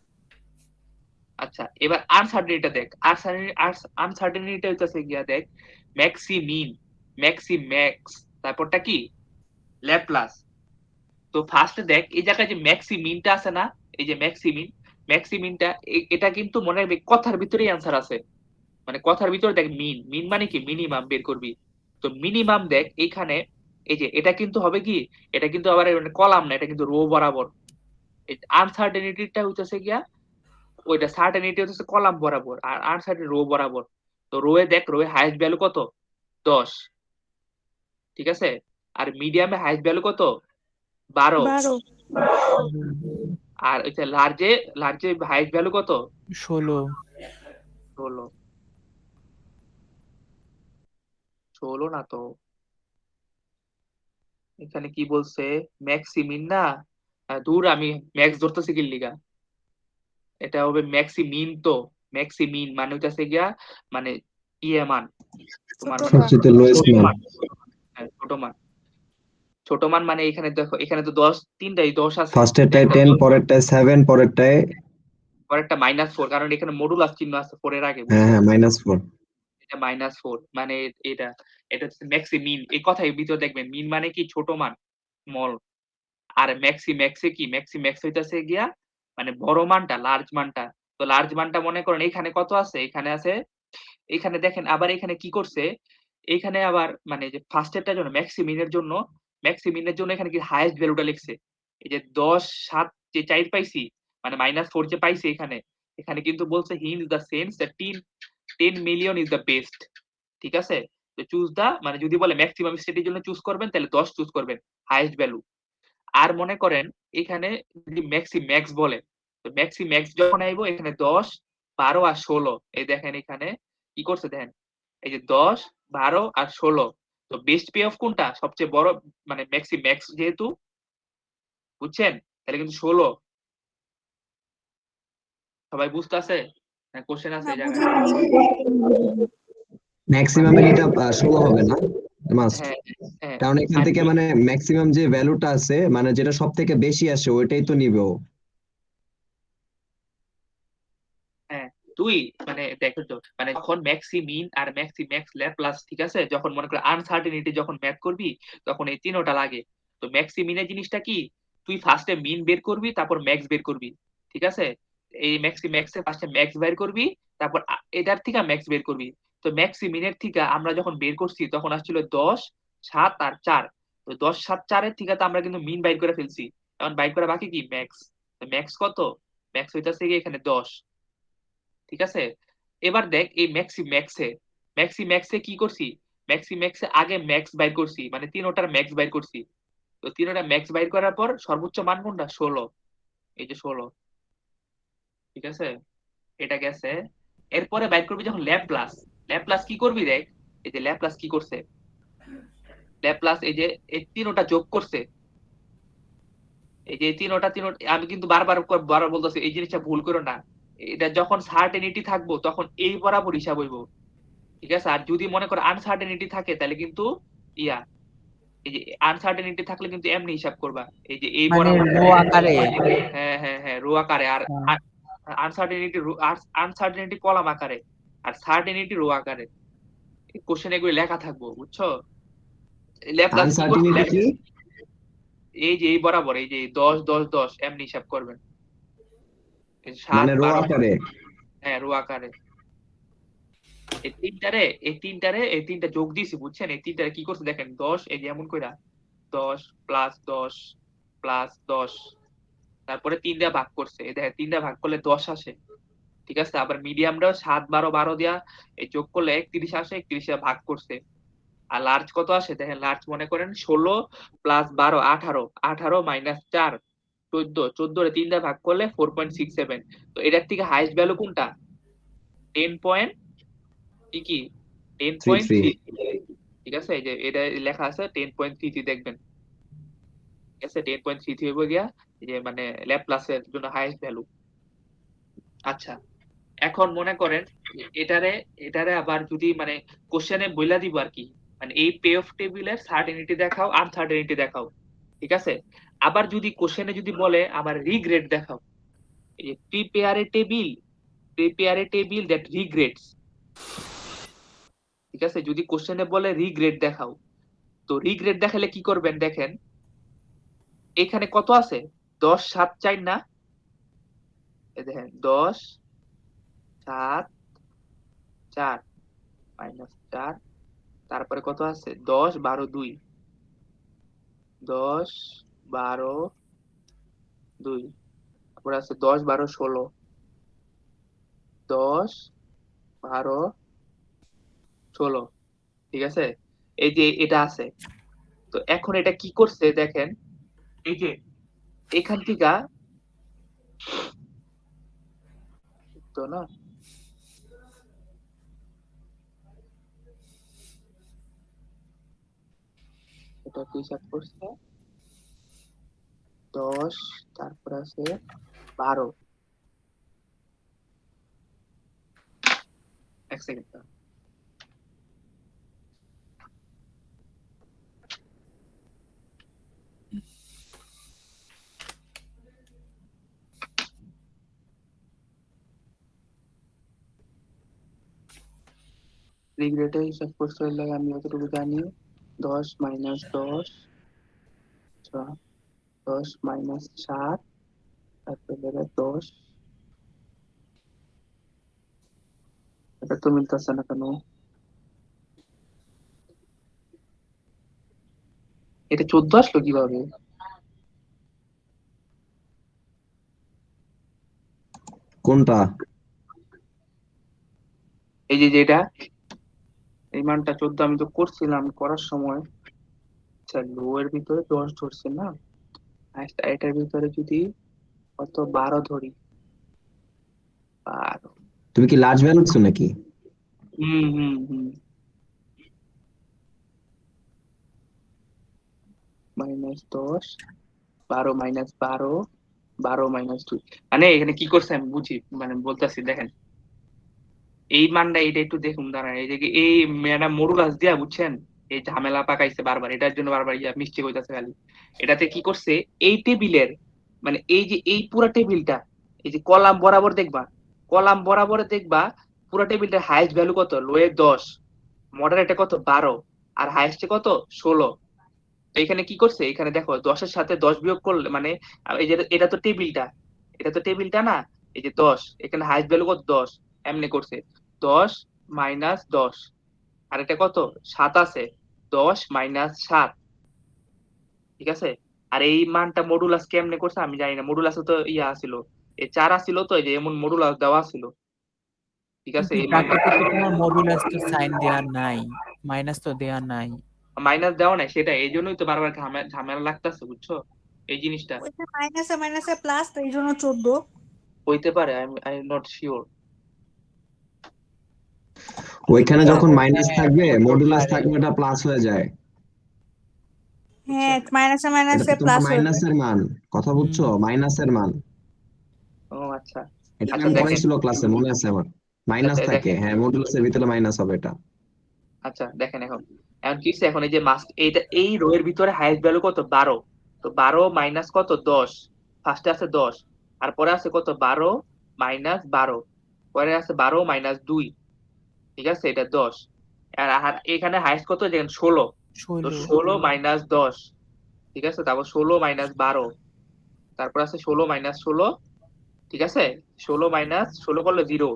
S1: আচ্ছা, এবার আনসার্টেনিটিটা দেখ, আনসার্টেনিটিটা হইতাছে গিয়া দেখ ম্যাক্সিমিন, ম্যাক্স, তারপরটা কি ল্যাপ্লাস। তো ফার্স্টে দেখ এই জায়গায় যে ম্যাক্সিমিনটা আছে না, এই যে ম্যাক্সিমিনটা এটা কিন্তু মনে রাখবি কথার ভিতরেই অ্যান্সার আছে, মানে কথার ভিতরে দেখ মিন মানে কি মিনিমাম বের করবি। তো মিনিমাম দেখ এইখানে, এই যে এটা কিন্তু হবে কি, এটা কিন্তু আবার কলাম না, এটা কিন্তু রো বরাবর, আনসার্টেনিটিটা হইতেছে গিয়া ওইটা সার্টেনিটি হচ্ছে কলাম বরাবর আর আনসার্টেন রো বরাবর। তো রোয়ে দেখ, রোয়ে হাইয়েস্ট ভ্যালু কত? 10, ঠিক আছে। আর মিডিয়ামে হাইয়েস্ট ভ্যালু কত? 12।
S3: 12।
S1: আর হচ্ছে লার্জে হাইয়েস্ট ভ্যালু কত?
S2: 16।
S1: 16। 16 না তো, এখানে কি বলছে? ম্যাক্সিমিন না, দূর আমি ম্যাক্স ধরতেছি কি লিগা, এটা হবে ম্যাক্সিমিন। তো ম্যাক্সিমিন মানে হইতাছে গিয়া মানে ইয়ে মান, তোমার
S3: ছোট
S1: মানে
S3: মান।
S6: সবচেয়ে লোয়েস্ট
S1: ছোট
S6: মান।
S1: মান। হ্যাঁ, ছোট মান। ছোট মান মানে এখানে দেখো, এখানে তো 10, তিনটাই 10 আছে।
S6: ফার্স্টেরটায় 10, পরেরটায় 7, পরেরটায়
S1: পরেরটা -4, কারণ এখানে মডুলাস চিহ্ন আছে 4 এর আগে,
S6: হ্যাঁ
S1: বুঝছো?
S6: হ্যাঁ -4।
S1: এটা -4 মানে এটা এটা হচ্ছে ম্যাক্সিমিন। এই কথাই ভিতরে দেখবেন, মিন মানে কি? ছোট মান, স্মল। আর ম্যাক্সে কি? ম্যাক্স হইতাছে গিয়া মানে বড় মানটা, লার্জ মানটা। তো লার্জ মানটা মনে করেন এখানে কত আছে? এখানে আছে, এখানে দেখেন আবার এখানে কি করছে? এখানে আবার মানে যে ফার্স্টেরটার জন্য ম্যাক্সিমিনের জন্য এখানে কি হাইয়েস্ট ভ্যালুটা লিখছে। এই যে 10, 7 যে 4 পাইছি মানে -4 যে পাইছি এখানে, এখানে কিন্তু বলছে he is the sense that 10 million is the best, ঠিক আছে? তো চুজ দা মানে যদি বলে ম্যাক্সিমাম স্টেটের জন্য চুজ করবেন তাহলে 10 চুজ করবেন, হাইয়েস্ট ভ্যালু। আর মনে করেন এখানে যদি ম্যাক্স বলে, তো ম্যাক্স যখন আইবো এখানে 10, 12 আর 16, এই দেখেন এখানে কি করছে দেখেন, এই যে 10, 12 আর 16। তো বেস্ট পে অফ কোনটা? সবচেয়ে বড় মানে ম্যাক্স যেহেতু, বুঝছেন? তাহলে কিন্তু 16। সবাই বুঝতেছে? হ্যাঁ, কোশ্চেন আছে
S3: না,
S1: এই জায়গায়।
S3: বুঝিনি।
S6: ম্যাক্সিমামের এটা 16 হবে না, মাস্ট।
S1: হ্যাঁ, হ্যাঁ।
S6: কারণ এখান
S1: আর
S6: থেকে মানে ম্যাক্সিমাম যে ভ্যালুটা আছে মানে যেটা সব থেকে বেশি আসে ওইটাই তো নিবে ও।
S1: হ্যাঁ, তুই মানে দেখো তো, মানে যখন ম্যাক্সিমিন আর ম্যাক্স ল্যাপ্লাস, ঠিক আছে, যখন মনে করে আনসার্টেনিটি যখন ম্যাথ করবি তখন এই তিনোটা লাগে। তো ম্যাক্সিমিনের জিনিসটা কি? তুই ফার্স্টে মিন বের করবি, তারপর ম্যাক্স বের করবি, ঠিক আছে। এই ম্যাক্সে ফার্স্টে ম্যাক্স বের করবি, তারপর এটার থেকে ম্যাক্স বের করবি। তো ম্যাক্সিমিনের থেকে আমরা যখন বের করছি তখন আসছিল 10, 7 আর 4। তো 10, 7, 4 এর থেকে তো আমরা কিন্তু মিন বাইর করে ফেলছি, এখন বাইর করা বাকি কি? ম্যাক্স। তো ম্যাক্স কত? ম্যাক্স হইতাছে কি এখানে 10, ঠিক আছে। এবার দেখ এই ম্যাক্সে কি করছি? ম্যাক্সে আগে ম্যাক্স বাইর করছি, মানে তিনোটার ম্যাক্স বাইর করছি। তো তিনোটা ম্যাক্স বাইর করার পর সর্বোচ্চ মান কোনটা? 16, এই যে 16, ঠিক আছে। এটা গেছে। এরপরে বাইর করবি যখন ল্যাপ্লাস কি করবি দেখ, এই যে ল্যাপ্লাস কি করছে, ল্যাপ্লাস এই যে এই তিনোটা যোগ করছে, এই যে তিনোটা আমি কিন্তু বারবার বলতেছি এই জিনিসটা ভুল করো না। এটা যখন সার্টেনিটি থাকবো তখন এই বরাবর হিসাব হইব, ঠিক আছে। আর যদি মনে করো আনসার্টেনিটি থাকে তাহলে কিন্তু ইয়া, এই যে আনসার্টেনিটি থাকলে কিন্তু এমনি হিসাব করবা, এই যে এই
S2: মানে
S1: বরাবর।
S2: রো আকারে।
S1: হ্যাঁ হ্যাঁ হ্যাঁ, রো আকারে। আর
S2: হ্যাঁ।
S1: আনসার্টেনিটি কলাম আকারে, আর সার্টেনিটি রো আকারে। কোশ্চেন এগুলো লেখা থাকবো, বুঝছো? ল্যাপ্লাস কি করছে?
S6: আনসার্টিনিটি কি?
S1: এই যে এই বরাবর এই যে 10, 10, 10 এমনি হিসাব করবেন, এই 7,
S6: মানে রো
S1: 12।
S6: আকারে?
S1: হ্যাঁ, রো আকারে। এই তিনটা যোগ দিয়েছি, বুঝছেন? এই তিনটারে কি করছে দেখেন, 10 এই যে এমন কইরা 10 প্লাস 10 প্লাস 10, তারপরে 3 দিয়ে ভাগ করছে, এই দেখেন 3 দিয়ে ভাগ করলে 10 আসে, ঠিক আছে। আবার মিডিয়ামটাও 7, 12, 12 দিয়া এই যোগ করলে 31 আসে, 31 দিয়ে ভাগ করছে। আর লার্জ কত আসে দেখেন, লার্জ মনে করেন 16 প্লাস 12 18, 18 মাইনাস 4 14, 14 রে 3 দিয়ে ভাগ করলে 4.67। তো এটার থেকে হাইয়েস্ট ভ্যালু কোনটা? 10 পয়েন্ট কি
S6: 33।
S1: 10.3, ঠিক আছে। এই যে এটা লেখা আছে 10.33 দেখবেন, ঠিক আছে। 10.33 হইব গিয়া এই যে মানে ল্যাপ্লাসের জন্য হাইয়েস্ট ভ্যালু। আচ্ছা, এখন মনে করেন এটারে এটারে আবার যদি মানে কোশ্চেনে বইলা দিব আর কি, মানে এই পে অফ টেবিলের সার্টেনিটি দেখাও, আনসার্টেনিটি দেখাও, ঠিক আছে। আবার যদি কোশ্চেনে যদি বলে আবার রিগ্রেড দেখাও, এই যে প্রিপেয়ার এ টেবিল দ্যাট রিগ্রেডস, ঠিক আছে। যদি কোশ্চেনে বলে রিগ্রেড দেখাও, তো রিগ্রেড দেখালে কি করবেন দেখেন, এখানে কত আছে? 10, 7, 4 না? এই দেখেন 10, 7, 4 মাইনাস 4, তারপরে কত আছে? 10, 12, 2, 10, 12, 2, তারপরে আছে 10 12 16, 10 12 16, ঠিক আছে। এই যে এটা আছে, তো এখন এটা কি করছে দেখেন, এই যে এখান থেকে তো না, এটা কি হিসাব করছে 10, তারপর আছে 12, এক সেকেন্ড। রিগ্রেটে হিসাব করতে হলে আমি যতটুকু জানি 10 মাইনাস 10, 10 মাইনাস 7, তারপরে 10, এটা তো মিলতেছে না কেন, এটা 14 আসলো কিভাবে?
S6: কোনটা?
S1: এই যে যেটা এই মানটা 14 আমি তো করছিলাম করার সময়, আচ্ছা লো এর ভিতরে 10 ধরছে না, আচ্ছা এটার ভিতরে যদি কত 12 ধরি, 12,
S6: তুমি কি লার্জ ভ্যালু দিছো নাকি?
S1: হুম, মাইনাস 10, 12 মাইনাস 12, 12 মাইনাস 2, মানে এখানে কি করছে আমি বুঝি, মানে বলতেছি দেখেন, এই মানটা এটা একটু দেখুন দাঁড়ান, এই যে এই ম্যাডাম মরুলাস দিয়া বুঝছেন, এই ঝামেলা পাকাইছে বারবার, এটার জন্য বারবার ইয়া মিস্টেক হইতাছে খালি। এটাতে কি করছে, এই টেবিলের মানে এই যে এই পুরা টেবিলটা, এই যে কলাম বরাবর দেখবা, কলাম বরাবর দেখবা পুরা টেবিলটার হাইয়েস্ট ভ্যালু কত, লোয়ে 10, মডারেটে কত 12, আর হাইয়েস্টে কত 16। তো এখানে কি করছে, এখানে দেখো 10-এর সাথে 10 বিয়োগ করলে মানে এই যে এটা তো টেবিলটা, এটা তো টেবিলটা না, এই যে 10, এখানে হাইয়েস্ট ভ্যালু কত 10, এমনি করছে 10 মাইনাস 10, আর এটা কত 7 আছে, 10 মাইনাস 7, ঠিক আছে। আর এই মানটা মডুলাস কেমনে করছে আমি জানি না, মডুলাসে তো ইয়া ছিল, এই 4 ছিল, তো এই যে এমন মডুলাস দেওয়া ছিল, ঠিক আছে।
S2: কিন্তু
S1: এই মানটা
S2: ব্র্যাকেটে তো তোমার মডুলাস তো সাইন দেয়া নাই, মাইনাস তো দেয়া নাই।
S1: মাইনাস দেওয়া নাই, সেটা এই জন্যই তো বারবার ঝামেলা লাগতেছে, বুঝছো এই জিনিসটা।
S3: ওইটা মাইনাসে মাইনাসে প্লাস, তো এই জন্য 14।
S1: হইতে পারে, আই এম নট শিওর।
S6: ওইখানে যখন
S2: হ্যাঁ,
S6: মাইনাস থাকবে,
S2: হতেও
S6: মডুলাস
S2: পারে।
S6: থাকবে, ওটা প্লাস হয়ে যায়।
S3: হ্যাঁ,
S1: বুঝছেন?
S3: মাইনাসে
S6: এটা
S3: মাইনাসে
S6: তো তোমার
S3: প্লাস হয়ে যায়।
S6: মাইনাসের মান, কথা বুঝছো, মাইনাসের মান।
S1: ও আচ্ছা।
S6: এটা
S1: আচ্ছা
S6: ম্যাম
S1: দেখেন,
S6: পড়াইছিল ক্লাসে, মনে আছে আমার। মাইনাস
S1: আচ্ছা
S6: থাকে,
S1: দেখেন,
S6: হ্যাঁ, মডুলাসের ভিতরে মাইনাস হবে এটা।
S1: আচ্ছা দেখেন, এখন এখন কি হচ্ছে, এখন এই যে মাস্ক এইটা এই রো এর ভিতরে হাইয়েস্ট ভ্যালু কত 12, তো 12 মাইনাস কত 10, ফার্স্টে আছে 10, আর পরে আছে কত 12 মাইনাস 12, পরে আছে 12 মাইনাস 2, ঠিক আছে, এটা 10, আর এখানে হাইয়েস্ট কত দেখেন 16, তো
S2: 16।
S1: 16 মাইনাস 10, ঠিক আছে, তারপর 16 মাইনাস 12, তারপর আছে 16 মাইনাস 16, ঠিক আছে, 16 মাইনাস 16 করলে 0।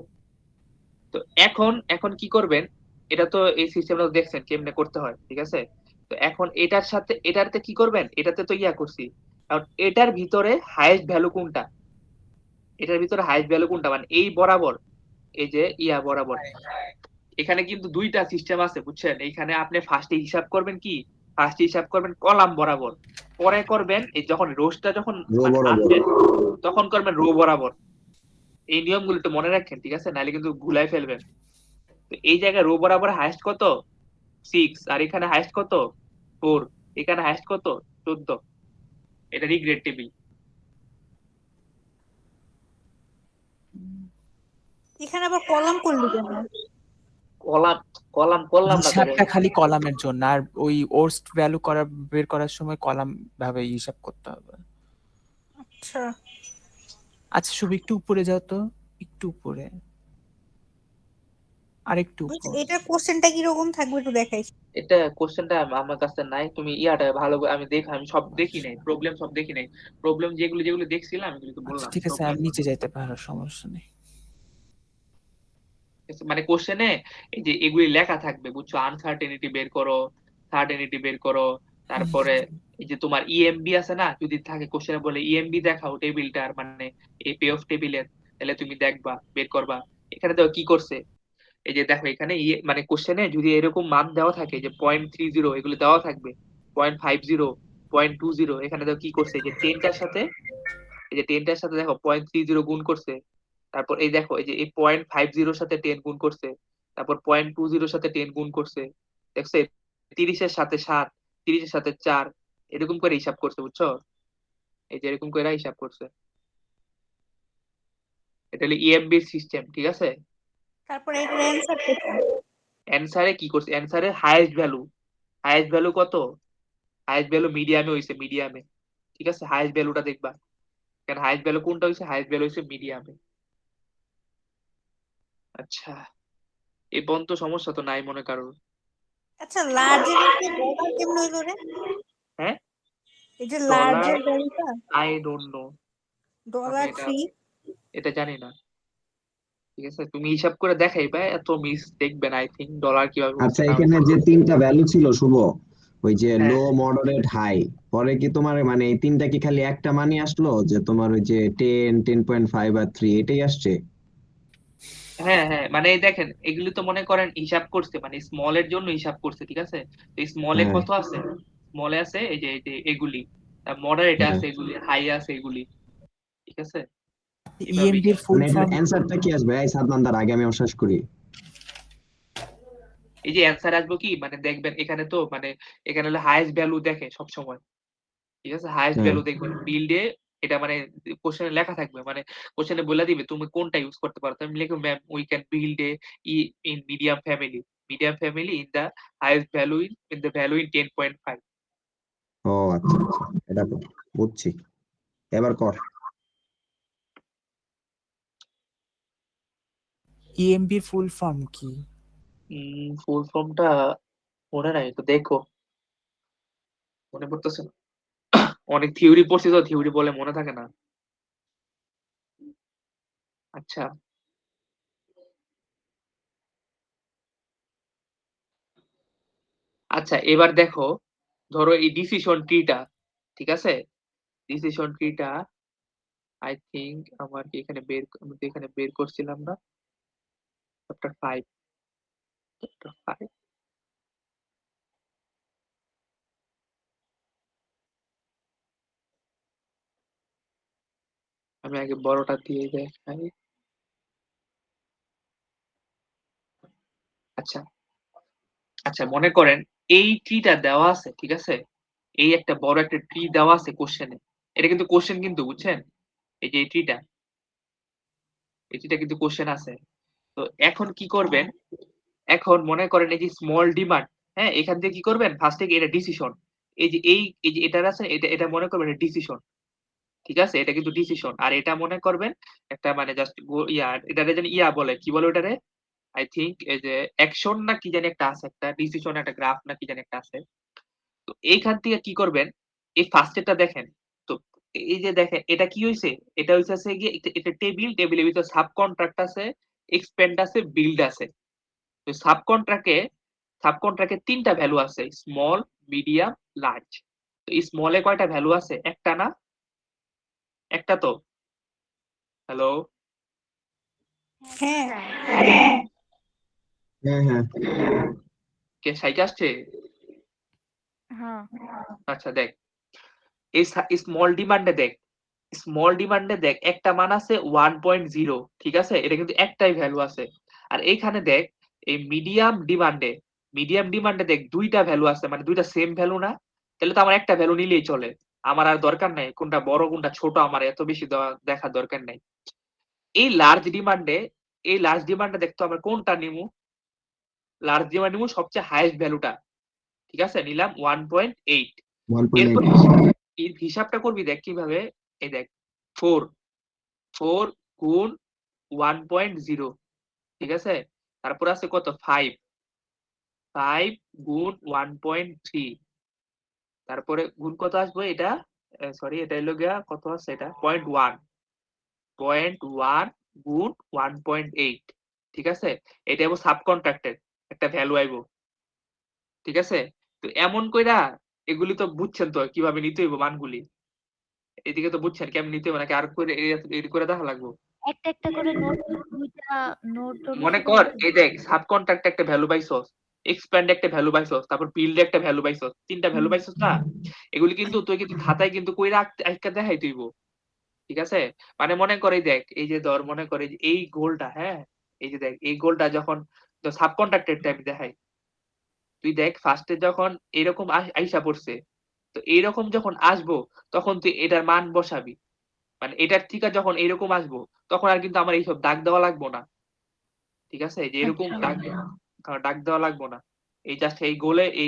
S1: তো এখন এখন কি করবেন, এটা তো এই সিস্টেমটা দেখছেন কেমনে করতে হয়, ঠিক আছে। তো এখন এটার সাথে এটাতে কি করবেন, এটাতে তো ইয়া করছি, কারণ এটার ভিতরে হাইয়েস্ট ভ্যালু কোনটা, এটার ভিতরে হাইয়েস্ট ভ্যালু কোনটা, মানে এই বরাবর, এই যে ইয়া বরাবর, এখানে কিন্তু দুইটা সিস্টেম আছে বুঝছেন। এইখানে আপনি ফার্স্টে হিসাব করবেন কি, ফার্স্টে হিসাব করবেন কলাম বরাবর, পরে করবেন এই যখন রোজটা যখন
S6: রো
S1: মানে
S6: বরাবর।
S1: আসবে তখন করবেন রো বরাবর। এই নিয়মগুলো একটু মনে রাখেন, ঠিক আছে, নাহলে কিন্তু ভুলাই ফেলবেন। তো এই জায়গায় রো বরাবর হাইয়েস্ট কত 6, আর এখানে হাইয়েস্ট কত 4, এখানে হাইয়েস্ট কত 14, এটা রিগ্রেড টেবিল।
S3: এখানে আবার কলাম করলি কেন?
S1: কলাম কলাম করলাম না তো
S2: হিসাবটা খালি কলামের জন্য, আর ওই ওর্স্ট ভ্যালু বের করার সময় কলাম ভাবে হিসাব করতে হবে।
S3: আচ্ছা,
S2: আচ্ছা শুভ, একটু উপরে যাও তো, একটু উপরে, আর একটু উপর।
S3: এটার কোশ্চেনটা কিরকম থাকবে একটু দেখাইস।
S1: এটা কোশ্চেনটা আমার কাছে নাই, তুমি ইয়াটা ভালো আমি আমি সব দেখি নাই, প্রবলেম সব দেখি নাই, প্রবলেম যেগুলো যেগুলো দেখছিলাম এগুলো তো
S2: আচ্ছা
S1: বললাম
S2: ঠিক আছে,
S1: প্রবলেম।
S2: আর নিচে যাইতে পারো, সমস্যা নেই।
S1: মানে কোশ্চেনে এই যে এগুলি লেখা থাকবে বুঝছো, আনসার্টেনিটি বের করো, সার্টেনিটি বের করো, তারপরে এই যে তোমার ইএমবি আছে না, যদি থাকে কোশ্চেনে বলে ইএমবি দেখাও টেবিলটার মানে এই পে অফ টেবিলের, তাহলে তুমি দেখবা বের করবা। এখানে দেখো কি করছে, এই যে দেখো এখানে মানে কোশ্চেনে যদি এরকম মান দেওয়া থাকে যে 0.30 এগুলো দেওয়া থাকবে, 0.50, 0.20, এখানে দেখো কি করছে, এই যে টেনটার সাথে, এই যে টেনটার সাথে দেখো 0.30 গুণ করছে। তারপর এই দেখো এই যে এই 0.50 সাথে 10 গুণ করছে, তারপর 0.20 সাথে 10 গুণ করছে, দেখছে 30-এর সাথে 7, 30-এর সাথে 4, এরকম করে হিসাব করছে, বুঝছো? এই যে এরকম করে হিসাব করছে। এটা হলো ইএমবি সিস্টেম, ঠিক আছে?
S3: তারপরে এটার অ্যান্সার কোথায়?
S1: অ্যান্সারে কি করছে, অ্যান্সারে হাইয়েস্ট ভ্যালু, হাইয়েস্ট ভ্যালু কত, হাইয়েস্ট ভ্যালু মিডিয়ামে হইছে, মিডিয়ামে, ঠিক আছে? হাইয়েস্ট ভ্যালুটা দেখবা, কারণ হাইয়েস্ট ভ্যালু কোনটা হইছে, হাইয়েস্ট ভ্যালু হইছে মিডিয়ামে। আচ্ছা, এই পর্যন্ত সমস্যা তো নাই মনে কারোর?
S3: আচ্ছা, লার্জের নিচে ডলার কেমন হইলো রে?
S1: হ্যাঁ,
S3: এই যে
S1: ডলার
S3: লার্জের ভ্যালুটা
S1: আই ডোন্ট নো, আমি
S3: ডলার
S1: এটা
S3: 3।
S1: এটা জানি না, ঠিক আছে? তুমি হিসাব করে দেখাইবা, এত মিস দেখবে না আই থিঙ্ক ডলার কিভাবে হচ্ছে
S6: আচ্ছা,
S1: না
S6: এখানে
S1: হচ্ছে।
S6: যে তিনটা ভ্যালু ছিল শুভ, ওই যে
S1: হ্যাঁ
S6: লো, মডারেট, হাই, পরে কি তোমার মানে এই তিনটা কি খালি একটা মানই আসলো, যে তোমার ওই যে 10, 10.5 আর 3 এটাই আসছে?
S1: হ্যাঁ হ্যাঁ, মানে এই দেখেন এগুলি তো মনে করেন হিসাব করছে, মানে স্মল এর জন্য হিসাব করছে, ঠিক আছে? তো স্মলে
S6: হ্যাঁ,
S1: কত আছে, স্মলে আছে এই যে এগুলি, মডারেটে
S6: হ্যাঁ।
S1: আছে এগুলি, হাই আছে এগুলি, ঠিক আছে? এভাবে
S2: ইএমবি এর
S1: হিসাব।
S2: ফুল
S6: মানে এটার
S2: ফর্ম
S6: অ্যান্সারটা কি আসবে? এই সাদমান্দার আগে আমি শেষ করি।
S1: এই যে অ্যান্সার আসবো কি, মানে দেখবেন এখানে তো মানে এখানে হলো হাইয়েস্ট ভ্যালু দেখে সব সময়, ঠিক আছে? হাইয়েস্ট
S6: হ্যাঁ।
S1: ভ্যালু দেখবেন বিল্ডে, এটা মানে কোশ্চেনে লেখা থাকবে, মানে কোশ্চেনে বলে দিবে তুমি কোনটা ইউজ করতে পারো। তুমি লিখো ma'am we can build a in medium family, medium family in the highest value in the value in 10.5।
S6: ও আচ্ছা, আচ্ছা, এটা তো বুঝছি। এবার কর।
S2: ইএমবি এর ফুল ফর্ম কি?
S1: ফুল ফর্মটা মনে নাই, তো দেখো, মনে পড়তেছে না। অনেক থিওরি পড়ছি তো, থিওরি বলে মনে থাকে না। আচ্ছা, আচ্ছা এবার দেখো, ধরো এই ডিসিশন ট্রিটা, ঠিক আছে? ডিসিশন ট্রিটা আই থিংক আমার কি এখানে আমি তো এখানে বের করছিলাম না, চ্যাপ্টার 5, চ্যাপ্টার 5। আমি আগে বড়টা দিয়ে দেখাই। আচ্ছা, আচ্ছা মনে করেন এই ট্রিটা দেওয়া আছে, ঠিক আছে? এই একটা বড় একটা ট্রি দেওয়া আছে কোশ্চেনে, এটা কিন্তু কোশ্চেন কিন্তু, বুঝছেন? এই যে এই ট্রিটা, এই ট্রিটা কিন্তু কোশ্চেন আছে। তো এখন কি করবেন, এখন মনে করেন এই যে স্মল ডিমান্ড, হ্যাঁ, এখান থেকে কি করবেন, ফার্স্ট থেকে এটা ডিসিশন, এই যে এটার আছে, এটা মনে করবেন এটা ডিসিশন, ঠিক আছে? এটা কিন্তু ডিসিশন, আর এটা মনে করবেন একটা মানে জাস্ট ইয়া, এটারে জানি ইয়া বলে, কি বলে ওটারে, আই থিংক এই যে অ্যাকশন না কি জানি একটা আছে, একটা ডিসিশন একটা গ্রাফ না কি জানি একটা আছে। তো এইখান থেকে কি করবেন, এই ফার্স্ট এটা দেখেন, তো এই যে দেখেন এটা কি হইছে, এটা হইছে গিয়ে এটা টেবিল, টেবিলের ভিতর সাব কন্ট্রাক্ট আছে, এক্সপেন্ড আছে, বিল্ড আছে। তো সাব কন্ট্রাক্টে তিনটা ভ্যালু আছে, স্মল, মিডিয়াম, লার্জ। তো এই স্মলে কয়টা ভ্যালু আছে, একটা না, একটা তো, হ্যালো?
S3: হ্যাঁ,
S6: হ্যাঁ, হ্যাঁ।
S1: কে সাইকে আসছে?
S7: হ্যাঁ।
S1: আচ্ছা দেখ, এই স্মল ডিমান্ডে দেখ, স্মল ডিমান্ডে দেখ একটা মান আছে 1.0, ঠিক আছে? এটা কিন্তু একটাই ভ্যালু আছে। আর এইখানে দেখ এই মিডিয়াম ডিমান্ডে দেখ দুইটা ভ্যালু আছে, মানে দুইটা সেম ভ্যালু না? তাহলে তো আমার একটা ভ্যালু নিলেই চলে, আমার আর দরকার নাই কোনটা বড় কোনটা ছোট, আমার এত বেশি দেখার দরকার নাই। এই লার্জ ডিমান্ডে দেখতো আমরা কোনটা নিমু, লার্জ ডিমান্ড নিমু সবচেয়ে হাইয়েস্ট ভ্যালুটা, ঠিক আছে? নিলাম 1.8।
S6: 1.8।
S1: এরপর এর হিসাবটা করবি দেখ কিভাবে, এই দেখ 4 4 গুণ 1.0, ঠিক আছে? তারপর আছে কত 5 5 গুণ 1.3, তারপরে গুণ কত আসবে এটা, সরি এটা হলো গিয়া কত আছে, এটা 0.1 গুণ 1.8, ঠিক আছে? এটা হবো সাব কন্ট্রাক্টের একটা ভ্যালু আইবো, ঠিক আছে? তো এমন কইরা এগুলি তো বুঝছেন তো কিভাবে নিতে হইব মানগুলি, এদিকে তো বুঝছেন কেমন নিতে হবে নাকি আর করে এড করে দেখা লাগবো।
S7: একটা একটা করে নোট, দুইটা নোট
S1: মনে
S7: অনুসারে
S1: কর
S7: লিখে
S1: এই দেখ সাব কন্ট্রাক্ট একটা ভ্যালু পাইছস, এক্সপ্যান্ড একটা ভ্যালু পাইছস, তারপর বিল্ড একটা ভ্যালু পাইছস, তিনটা ভ্যালু পাইছস না, এগুলি কিন্তু তুই কিন্তু খাতায় কিন্তু কইরা আইকা দেখাই তুইব, ঠিক আছে? মানে মনে করে দেখ এই যে ধর মনে করে যে এই গোলটা, হ্যাঁ এই যে দেখ এই গোলটা যখন সাব কন্ট্রাক্টের টাইপ দেখাই, তুই দেখ ফার্স্টে যখন এরকম আইসা পড়ছে, তো এইরকম যখন আসবো তখন তুই এটার মান বসাবি, মানে এটার থেকে যখন এরকম আসবো তখন আর কিন্তু আমার এইসব দাগ দেওয়া লাগবো না, ঠিক আছে? যে এরকম
S7: আচ্ছা
S1: দাগ দেওয়া লাগবো না, এই জাস্ট এই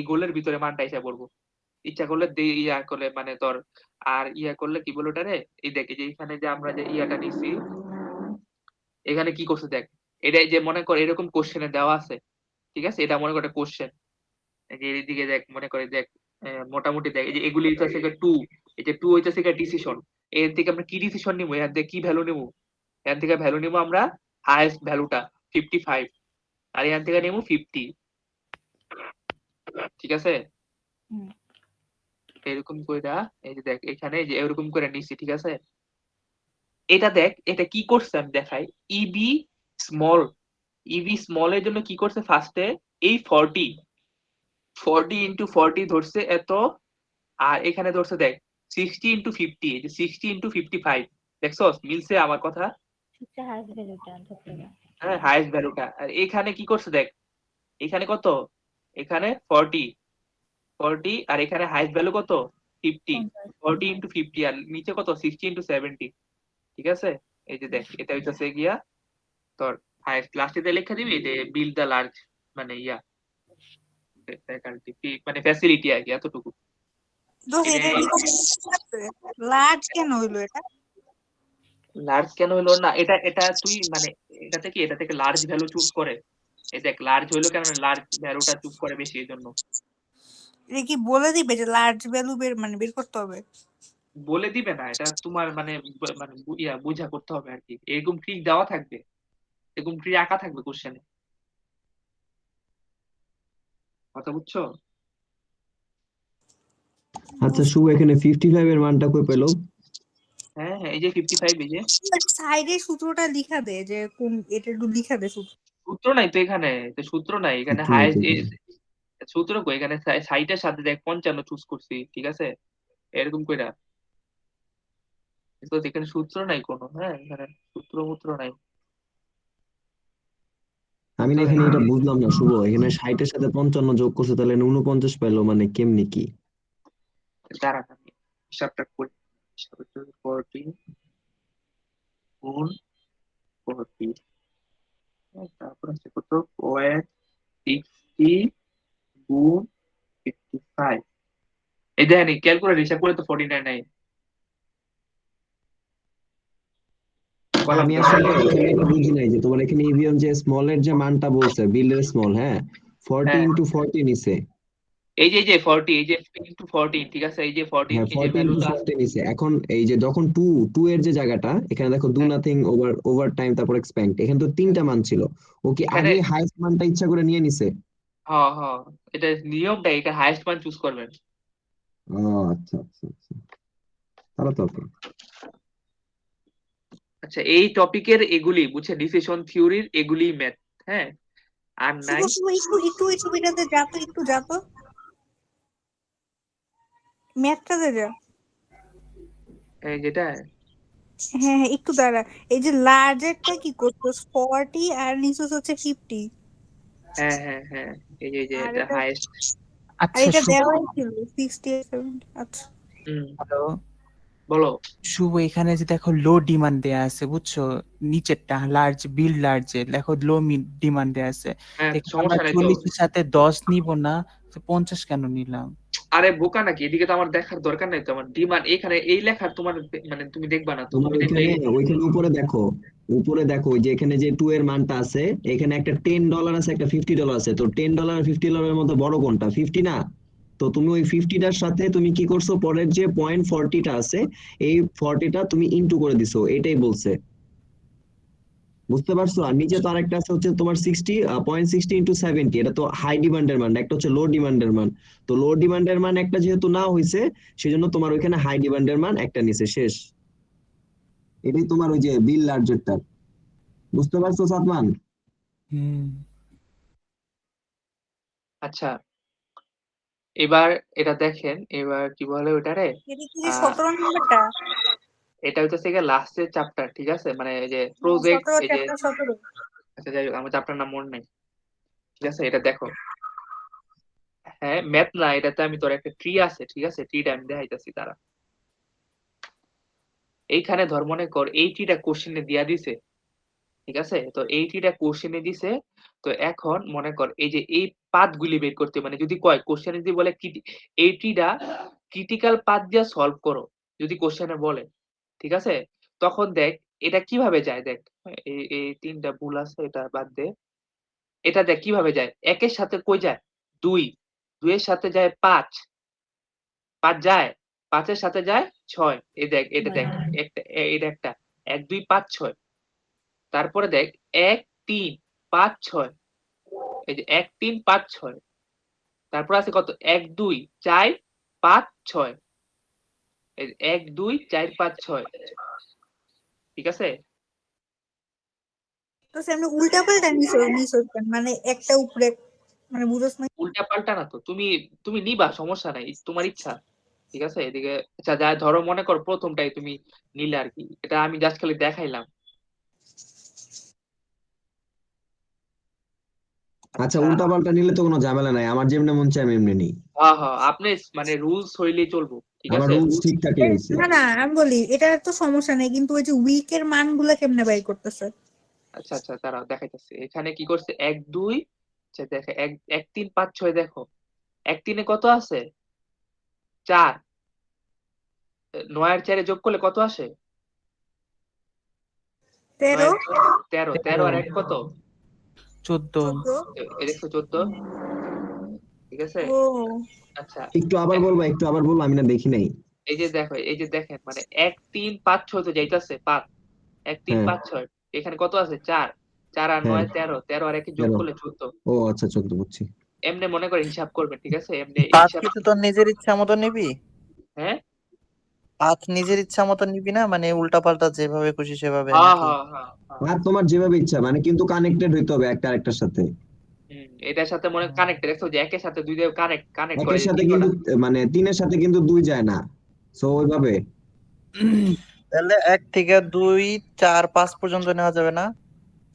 S1: গোলের ভিতরে মানটা এসে পড়বো, ইচ্ছা করলে ইয়া করলে মানে তোর আর ইয়া করলে কি বলে ওটারে, এই দেখ এই যে এখানে যে আমরা যে ইয়াটা নিছি, এখানে কি করছে দেখ, এটা এই যে মনে কর এরকম কোশ্চেনে দেওয়া আছে, ঠিক আছে? এটা মনে কর একটা কোশ্চেন, এই যে এইদিকে দেখ মনে করে দেখ মোটামুটি দেখ এই যে এগুলি হইতেছে টু, এই যে টু হইতেছে ডিসিশন, এর থেকে আমরা কি ডিসিশন নিবো, এখান থেকে কি ভ্যালু নিবো, এখান থেকে ভ্যালু নিবো আমরা হাইয়েস্ট ভ্যালুটা 55, আর এখান থেকে নিবো 50, ঠিক আছে?
S7: হুম।
S1: এরকম কইরা এই যে দেখ এখানে যে এরকম করে নিছি, ঠিক আছে? এটা দেখ এটা কি করছে আমি দেখাই, ইবি স্মল, ইবি স্মল এর জন্য কি করছে ফার্স্টে এই 40 ইন্টু 40 ধরছে এত, আর এখানে ধরছে দেখ 60 ইন্টু 50, এই যে 60 ইন্টু 55, দেখছস মিলছে আমার কথা?
S7: সবচেয়ে হাইস্ট ভ্যালুটা ধরতে হবে।
S1: হ্যাঁ হাইয়েস্ট ভ্যালুটা, আর এখানে কি করছে দেখ, এখানে কত, এখানে 40 আর এখানে হাইয়েস্ট ভ্যালু কত 50,
S7: 50
S1: 40 ইন্টু 50 আর নিচে কত 60 ইন্টু 70, ঠিক আছে? এই যে দেখ এটা হইতাছে গিয়া তোর হাইয়েস্ট লাস্টে লেখা দিবি যে বিল্ড দ্য লার্জ, মানে ইয়া মানে ফ্যাসিলিটি আর কি এতটুকু।
S3: দোষ এটা লার্জ কেন হইলো এটা?
S1: লার্জ কেন হইলো না, এটা এটা তুই মানে এটা থেকে লার্জ ভ্যালু চুজ করে, এই দেখ লার্জ হইলো কেন, লার্জ ভ্যালুটা চুজ করে বেশি এই জন্য।
S3: এটা কি বলে দিবে যে লার্জ ভ্যালু বের করতে হবে?
S1: বলে দিবে না, এটা তোমার মানে মানে ইয়া বুঝা করতে হবে আর কি, এরকম ট্রিক দেওয়া থাকবে, এরকম ট্রিক আঁকা থাকবে কোশ্চেনে, কথা বুঝছো?
S6: আচ্ছা শুভ, এখানে 55 এর মানটা কই পেলো?
S1: হ্যাঁ হ্যাঁ এই যে 55, এই যে
S3: সাইডে সূত্রটা লিখা দে যে কোন, এটা একটু লিখা দে সূত্র।
S1: সূত্র নাই তো এখানে, তো সূত্র নাই এখানে,
S6: সূত্র নাই তো
S1: হাইয়েস্ট সূত্র কই, এখানে সাইটের সাথে দেখ 55 চুজ করছি, ঠিক আছে? এরকম কইরা তো এখানে সূত্র নাই কোনো, হ্যাঁ এখানে সূত্র নাই,
S6: আমি না
S1: সূত্র
S6: এখানে
S1: নাই।
S6: এটা বুঝলাম না শুভ, এখানে 60 এর সাথে 55 যোগ করছে তাহলে 49 পাইলো, মানে কেমনি কি?
S1: দাঁড়ান আমি হিসাবটা করি, 40 গুণ 40, তারপর হচ্ছে কত 60 গুণ 55, এই দেখেন ক্যালকুলেটর হিসাব করে তো 49 নাই, বললাম
S6: আমি
S1: তো।
S6: আসলে এখানে এটা বুঝি নাই যে তোমার এখানে ইভিয়ন যে স্মল এর যে মানটা বলছে, বিল্ডের স্মল, হ্যাঁ 40
S1: হ্যাঁ
S6: ইন্টু 40 নিছে,
S1: এই যে 40, এই যে ইনটু 14, ঠিক আছে? এই যে 14
S6: হ্যাঁ
S1: এই যে
S6: 40 ইন্টু
S1: ভ্যালুটা,
S6: 40 নিছে। এখন এই যে যখন টু টু এর যে জায়গাটা, এখানে দেখো ডু
S1: হ্যাঁ
S6: নাথিং ওভার ওভার টাইম তারপর এক্সপ্যান্ড, এখানে তো তিনটা মান ছিল, ও কি
S1: এখানে
S6: আগে হাইস্ট মানটা ইচ্ছা করে নিয়ে নিছে?
S1: হ্যাঁ হ্যাঁ এটা নিয়মটা, এখানে হাইয়েস্ট মান চুজ করবেন।
S6: ও আচ্ছা আচ্ছা আচ্ছা, তাহলে তো okay।
S1: আচ্ছা এই টপিকের এগুলি বুঝছে, ডিসিশন থিওরির এগুলি ম্যাথ, হ্যাঁ আর
S3: শুভ
S1: নাই।
S3: শুভ একটু এই ছবিটাতে যা তো, একটু যা তো, ম্যাথটাতে যা।
S1: এই যেটা
S3: হ্যাঁ হ্যাঁ একটু দাঁড়া, এই যে লার্জেরটা কি করছোস 40 আর নিচুস হচ্ছে 50,
S1: হ্যাঁ হ্যাঁ হ্যাঁ এই যে
S3: আর
S1: এটা
S3: এটা
S1: হাইয়েস্ট।
S3: আর
S2: আচ্ছা
S3: এটা
S2: শুভ,
S3: দেওয়াই ছিল 60 আর 70। আচ্ছা
S2: হ্যালো
S1: বলো।
S2: শুভ, এখানে যে দেখো লো ডিমান্ড দেয়া আছে বুঝছো, নিচেরটা লার্জ বিল্ড লার্জে দেখো লো ডিমান্ড দেয়া আছে,
S1: হ্যাঁ
S2: তো এখানে আমরা
S1: সমস্যা নাই তো,
S2: 40 এর সাথে 10 নিব না, তো 50 কেন নিলাম?
S1: আরে বোকা নাকি, এদিকে তো আমার দেখার দরকার নাই তো, আমার ডিমান্ড এখানে এই লেখার তোমার মানে তুমি দেখবা না তো,
S6: তোমার
S1: তুমি দেখবে
S6: ওইখানে উপরে দেখো, উপরে দেখো ওই যে এখানে যে টু এর মানটা আছে, এখানে একটা $10 আছে, একটা $50 আছে, তো $10 $50 মধ্যে বড় কোনটা, 50 না? তো তুমি ওই 50টার সাথে তুমি কি করছো, পরের যে 0.40টা আছে, এই 40টা তুমি ইনটু করে দিছো, এটাই বলছে। বুঝতে পারছো? আর নিচে তো আরেকটা আছে হচ্ছে তোমার 60.60 ইন্টু 70, এটা তো হাই ডিমান্ডের মান, একটা হচ্ছে লো ডিমান্ডের মান। তো লো ডিমান্ডের মান একটা যেহেতু না হয়েছে, সেজন্য তোমার ওইখানে হাই ডিমান্ডের মান একটা নিচে শেষ। এটাই তোমার ওই যে বিল লার্জেরটা। বুঝতে পারছো সাদমান?
S2: হুম।
S1: আচ্ছা, এবার এটা দেখেন, এবার কি বলে ওটারে,
S3: এটা কি যে
S1: আহ
S3: 17 নাম্বারটা?
S1: এটা হচ্ছে গিয়ে লাস্টের চ্যাপ্টার, ঠিক আছে, মানে এই যে প্রজেক্ট,
S3: 17
S1: এই যে,
S3: চ্যাপ্টার 17।
S1: আচ্ছা যাই হোক, আমার চ্যাপ্টার নাম মনে নাই, ঠিক আছে, এটা দেখো। হ্যাঁ, ম্যাথ না, এটাতে আমি তোর একটা ট্রি আছে, ঠিক আছে, ট্রিটা আমি দেখাইতেছি তারা। এইখানে ধর মনে কর এই ট্রিটা কোশ্চেনে দিয়া দিছে, ঠিক আছে, তো এই ট্রিটা কোশ্চেনে দিছে। তো এখন মনে কর এই যে এই পাথগুলি বের করতে, মানে যদি কয় কোশ্চেনে যদি বলে এই ট্রিটা ক্রিটিক্যাল পাথ দিয়ে সলভ করো, যদি কোশ্চেনে বলে, ঠিক আছে, তখন দেখ এটা কিভাবে যায়, দেখ এই এই তিনটা ভুল আছে, এটা বাদ দে। এটা দেখ কিভাবে যায়, একের সাথে কই যায়, দুই, দুইয়ের সাথে যায় পাঁচ, পাঁচ যায়, পাঁচের সাথে যায় ছয়, এই দেখ এটা দেখ, একটা এটা একটা, 1 2 5 6, তারপরে দেখ 1 3 5 6, এই যে 1 3 5 6, তারপর আছে কত 1 2 4 5 6, এই যে 1 2 4 5 6, ঠিক আছে।
S3: তো এমনি উল্টা পাল্টা নিছ কেন? মানে একটা উপরে, মানে বুঝছ না?
S1: উল্টা পাল্টা না তো, তুমি তুমি নিবা, সমস্যা নাই, তোমার ইচ্ছা, ঠিক আছে। এদিকে আচ্ছা, যা ধরো মনে করো প্রথমটাই তুমি নিলে আর কি, এটা আমি জাস্ট খালি দেখাইলাম।
S6: আচ্ছা,
S1: আচ্ছা,
S6: উল্টা পাল্টা নিলে তো কোনো ঝামেলা নাই, আমার যেমনি মন চায় আমি এমনি নিই।
S1: হ্যাঁ হ্যাঁ, আপনি মানে রুলস হইলেই চলবো, ঠিক
S6: আমার
S1: আছে।
S6: রুলস ঠিক থাকলে হয়েছে।
S3: না না, আমি বলি এটা তো সমস্যা নেই, কিন্তু ওই যে উইকের মানগুলা কেমনে বাই করতেছে?
S1: আচ্ছা আচ্ছা, তারা দেখাইতেছে এখানে কি করছে, 1 2, আচ্ছা দেখে 1 1 3 5 6, দেখো 1 3 এ কত আছে, 4, 9 আর 4 যোগ করলে কত আসে, 9
S3: 13,
S1: আর 13, 13 আর 1 কত,
S2: 14।
S3: 14।
S1: এই দেখো 14, ঠিক আছে।
S3: ও,
S1: আচ্ছা,
S6: একটু আবার বলবা, একটু আবার বলবা, আমি না দেখি নাই।
S1: এই যে দেখো, এই যে দেখেন, মানে 1 3 5 6 তো যাইতাছে 5, 1 3
S6: হ্যাঁ
S1: 5 6, এখানে কত আছে 4, 4 আর
S6: হ্যাঁ,
S1: 9 13, 13 আর 1 যোগ
S6: 13।
S1: করলে 14।
S6: ও আচ্ছা, 14 বুঝছি।
S1: এমনি মনে করে হিসাব করবেন, ঠিক আছে, এমনি
S4: পাঁচ
S1: হিসাব।
S4: কি তুই তোর নিজের ইচ্ছা মতো নিবি?
S1: হ্যাঁ
S4: পাঁচ নিজের ইচ্ছা মতো নিবি না, মানে উল্টা পাল্টা যেভাবে খুশি সেভাবে
S1: হ্যাঁ
S4: নাকি?
S1: হ্যাঁ হ্যাঁ হ্যাঁ।
S6: আর তোমার যেভাবে ইচ্ছা, মানে কিন্তু কানেক্টেড হইতে হবে একটা আরেকটার সাথে।
S1: এটার সাথে মনে কানেক্ট, দেখছো যে একের সাথে দুই দিয়ে কানেক্ট কানেক্ট করে
S6: একের
S1: যে
S6: সাথে
S1: চিহ্নটা।
S6: কিন্তু মানে 3-এর সাথে কিন্তু 2 যায় না, সো ওইভাবে
S4: তাহলে 1 থেকে 2 4 5 পর্যন্ত নেওয়া যাবে না?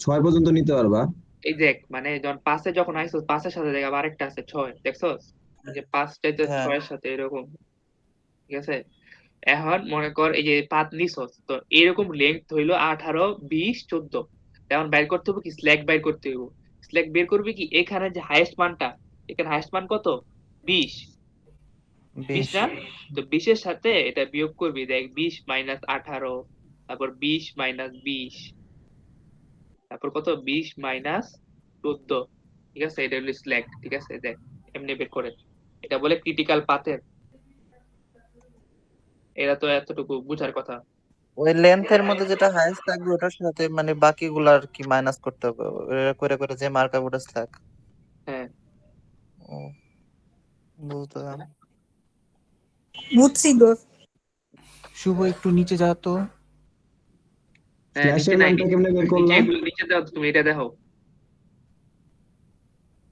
S6: 6 পর্যন্ত নিতে পারবা।
S1: এই দেখ, মানে যখন পাঁচে যখন আইসো, পাঁচের সাথে দেখ আবার আরেকটা আছে 6, দেখছো, এই যে 5 চাইতে
S4: হ্যাঁ।
S1: 6 এর সাথে এরকম, ঠিক আছে। এখন মনে কর এই যে পাত নিছস, তো এরকম লেংথ হইলো 18 20 14, এখন বাইর করতে হবে কি, স্ল্যাক বাইর করতে হবে। স্ল্যাক বের করবি কি, এখানে যে হাইয়েস্ট মানটা, এখানে হাইয়েস্ট মান কত, 20, 20
S4: 20।
S1: না, তো 20 এর সাথে এটা বিয়োগ করবি, দেখ 20 মাইনাস 18, তারপর 20 মাইনাস 20, তারপর কত 20 মাইনাস 14, ঠিক আছে, এটা হলো স্ল্যাক, ঠিক আছে, দেখ এমনি বের করে, এটা বলে ক্রিটিক্যাল পাথের। এরা তো এতটুকু বুঝার কথা।
S4: ওই লেন্থের মধ্যে যেটা হাইয়েস্ট থাকবে ওটার সাথে মানে বাকিগুলার কি মাইনাস করতে হবে, ওটা করে করে যে মার্ক আপ ওটা স্ল্যাক।
S1: হ্যাঁ,
S4: ও, বুঝলাম।
S3: বুঝছি দোস্ত।
S2: শুভ একটু নিচে যাও তো।
S1: হ্যাঁ নিচে
S6: স্ল্যাশের
S1: নাই,
S6: মানটা কেমনে বের
S1: নিচে
S6: করলা?
S1: এগুলো নিচে দাও, তুমি এটা দেখো।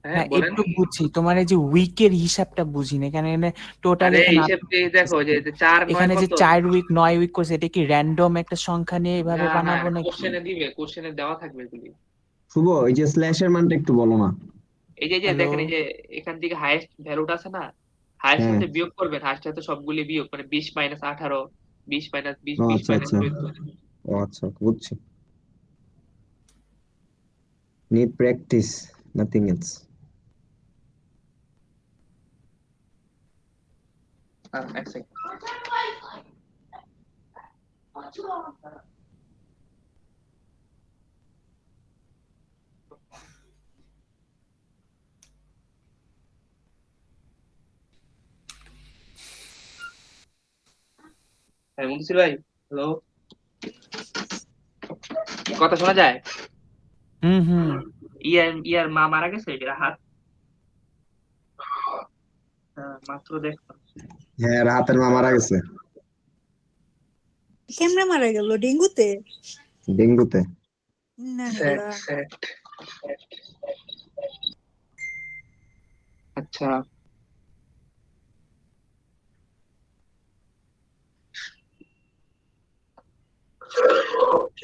S1: হ্যাঁ
S2: না
S1: বলেন।
S2: একটু বুঝছি, তোমার এই যে উইকের হিসাবটা বুঝি না, এখানে টোটাল
S1: আরে
S2: এখানে
S1: হিসেব দিয়ে দেখো যে 4 9
S2: এখানে যে
S1: কত,
S2: 4 উইক 9 উইক করছে, এটা কি র্যান্ডম একটা সংখ্যা নিয়ে এভাবে
S1: না না,
S2: বানাবো নাকি?
S1: কোশ্চেনে দিবে, কোশ্চেনে দেওয়া থাকবে এগুলি।
S6: শুভ, এই যে স্ল্যাশের মানটা একটু বলো না।
S1: এই যে
S2: হ্যালো।
S1: দেখেন, এই যে এখান থেকে হাইয়েস্ট ভ্যালুটা আছে না, হাইয়েস্ট
S6: হ্যাঁ,
S1: সাথে বিয়োগ করবেন, হাইয়েস্ট সাথে সবগুলি বিয়োগ, মানে 20 মাইনাস 18, 20 মাইনাস 20,
S6: ও
S1: 20
S6: আচ্ছা
S1: মাইনাস
S6: আচ্ছা,
S1: 14।
S6: ও আচ্ছা বুঝছি। Need practice, nothing else.
S1: এক সেকেন্ড। হ্যাঁ মুনসির ভাই, হ্যালো, কথা শোনা যায়?
S2: হুম।
S1: ইয়ার মা মারা গেছে রাহাত। মাত্র দেখলাম।
S6: হ্যাঁ, রাহাতের মা মারা গেছে
S3: কেমনে মারা গেল? ডেঙ্গুতে?
S6: ডেঙ্গুতে।
S1: স্যাড
S3: ইন্নালিল্লাহ।
S1: স্যাড। আচ্ছা,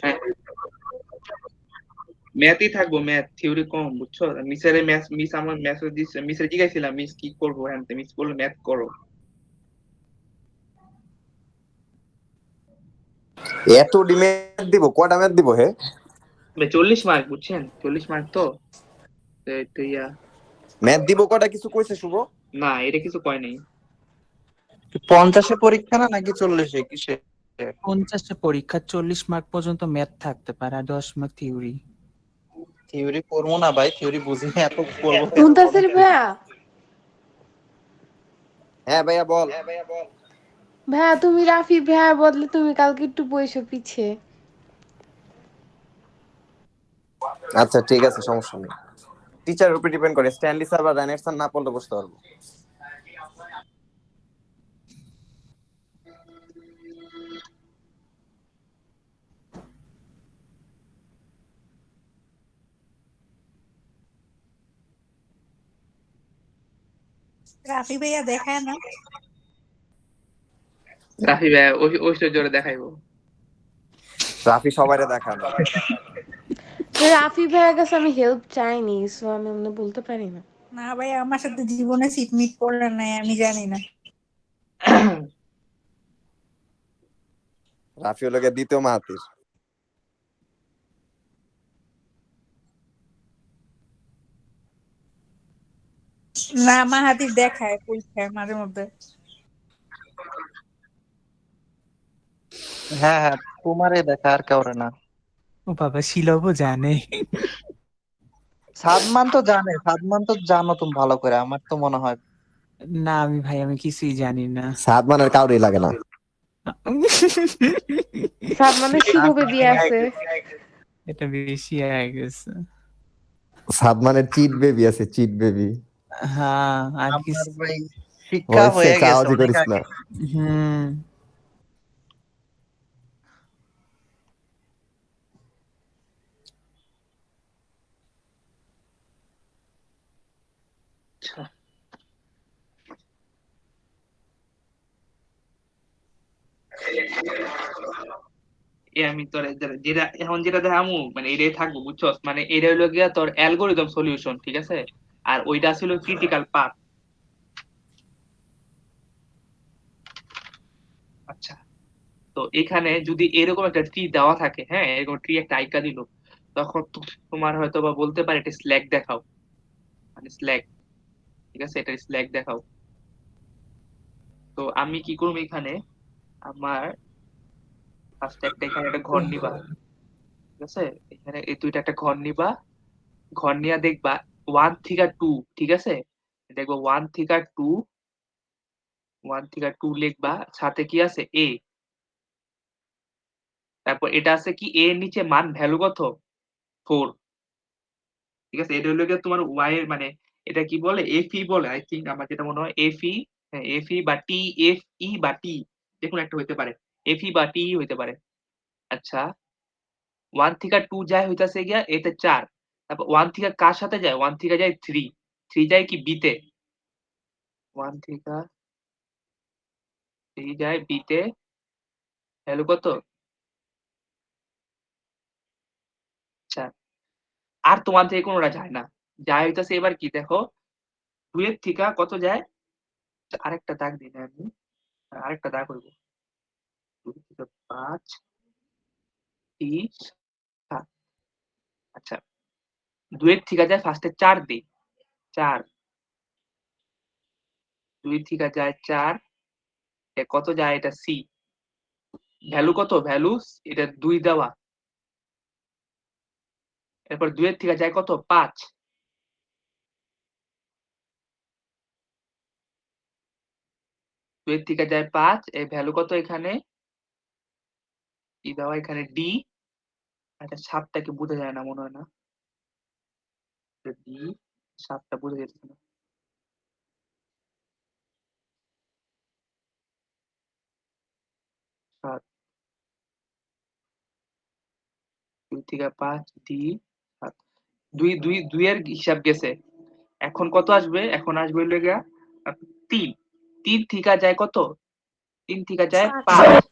S1: হ্যাঁ ম্যাথই থাকবো, ম্যাথ থিওরি কম বুঝছো। মিসের ম্যাথ, মিস আমার মেসেজ দিচ্ছে, মিসের জিজ্ঞাসছিলাম মিস কি করবো, হ্যাঁ মিস বললো ম্যাথ করো।
S8: এত ডিমেট দিব, কয়টা ম্যাথ দিব হে?
S1: 40 মার্ক বুঝছেন, 40 মার্ক তো। তো ইয়া
S8: ম্যাথ দিব কয়টা কিছু কইছে শুভ?
S1: না, এটা কিছু কয় নাই।
S4: 50-এ পরীক্ষা না নাকি 40-এ কিসে?
S2: 50 পরীক্ষা, 40 মার্ক পর্যন্ত ম্যাথ থাকতে পারে আর 10 মার্ক থিওরি।
S4: থিওরি করবো না ভাই, থিওরি বুঝি না, এত করবো।
S9: মুনতাসির ভাইয়া,
S8: হ্যাঁ ভাইয়া বল।
S9: ভাইয়া তুমি রাফি ভাইয়ার বদলে তুমি কালকে একটু বইসো পিছে।
S8: আচ্ছা ঠিক আছে, সমস্যা নেই। টিচারের উপর ডিপেন্ড করে, স্ট্যানলি স্যার বা রাইনার স্যার না পড়লে বসতে পারবো।
S3: রাফি ভাইয়া দেখায় না?
S1: রাফি ভাই ঐশ্বর্যরে দেখাইবো।
S8: রাফি সবাইরে দেখানো।
S9: রাফি ভাইয়ের কাছে আমি হেল্প চাইনি, সো আমি এমনি বলতে পারি না।
S3: না ভাই, আমার সাথে জীবনে সিট মিট করে নাই, আমি জানি না।
S8: রাফি হলো গিয়ে দ্বিতীয় মাহাতির।
S3: না, মাহাতির দেখায় পরীক্ষায় মাঝে মধ্যে।
S4: হ্যাঁ হ্যাঁ, তোমারে দেখা আর কাউরে না।
S2: ও বাবা, শিলভও জানে।
S4: সাদমান তো জানো তুমি ভালো করে, আমার তো মনে হয়।
S2: না আমি কিছুই জানি না।
S6: সাদমানের কাউরেই লাগে না।
S9: সাদমানের শুভ বেবি আছে।
S2: এটা বেশি হয়ে গেছে।
S6: সাদমানের চিট বেবি আছে, চিট বেবি।
S2: হ্যাঁ, আর
S4: আমার
S2: কিছু।
S4: ভাই শিক্ষা
S6: হয়েছে,
S4: হয়ে গেছে
S6: চাওয়াজি
S4: অনেক
S6: করিস না।
S4: আগে।
S2: হুম।
S1: আচ্ছা, আমি তোর যেটা এখন যেটা দেখামু মানে এটাই থাকবো বুঝছস, মানে এটা হইলো গিয়া তোর অ্যালগোরিদম সলিউশন, ঠিক আছে। আর ওইটা ছিল ক্রিটিক্যাল পাথ। আচ্ছা, তো এখানে যদি এরকম একটা ট্রি দেওয়া থাকে, হ্যাঁ এরকম ট্রি একটা আইকা দিল, তখন তোমার হয়তো বা বলতে পারে এটা স্ল্যাক দেখাও, মানে স্ল্যাক, ঠিক আছে এটা স্ল্যাক দেখাও। তো আমি কি করবো এখানে, আমার ফার্স্ট একটা এখানে একটা ঘর নিবা, ঠিক আছে। এখানে এই দুইটা একটা ঘর নিবা, ঘর নিয়ে দেখবা 1 থেকে 2, ঠিক আছে। দেখবো 1 থেকে 2, 1 থেকে 2 লিখবা, সাথে কি আছে এ, তারপর এটা আছে কি এ এর নিচে মান ভ্যালু কত 4, ঠিক আছে। এটা হলো গিয়ে তোমার ওয়াই এর মানে, এটা কি বলে এফ ই বলে আই থিঙ্ক, আমার যেটা মনে হয় এফ ই। হ্যাঁ এফ ই বা টি, এফ ই বা টি, যে কোনো একটা হইতে পারে, এফ ই বা টি হইতে পারে। আচ্ছা, 1 থেকে 2 যায় হইতাছে গিয়া এতে 4, তারপর 1 থেকে কার সাথে যায়, 1 থেকে যায় 3, 3 যায় কি বিতে, 1 থেকে 3 যায় বিতে, ভ্যালু কত। আচ্ছা, আর তো 1 থেকে কোনোটা যায় না, যায় হইতাছে এবার কি দেখো 2 এর থেকে কত যায়, আরেকটা দাগ দিই না আমি, আরেকটা দাগ হইব 2 থেকে 5, 30, 7। আচ্ছা, 2 এর থেকে যায় ফার্স্টে 4 দিই, 4, 2 থেকে যায় 4, কত যায় এটা সি, ভ্যালু কত, ভ্যালু এটা 2 দেওয়া, এরপর 2 এর থেকে যায় কত 5, 2 এর থেকে যায় 5, এই ভ্যালু কত এখানে ই দেওয়া, এখানে ডি। আচ্ছা 7টাকে বোঝা যায় না মনে হয় না, ডি 7টা বোঝা যাচ্ছে না। 7 2 থেকে 5 ডি 7 2 এর হিসাব গেছে। এখন কত আসবে? এখন আসবে হইলো গিয়া 3 3 থেকে যায় কত? 3 থেকে যায় 5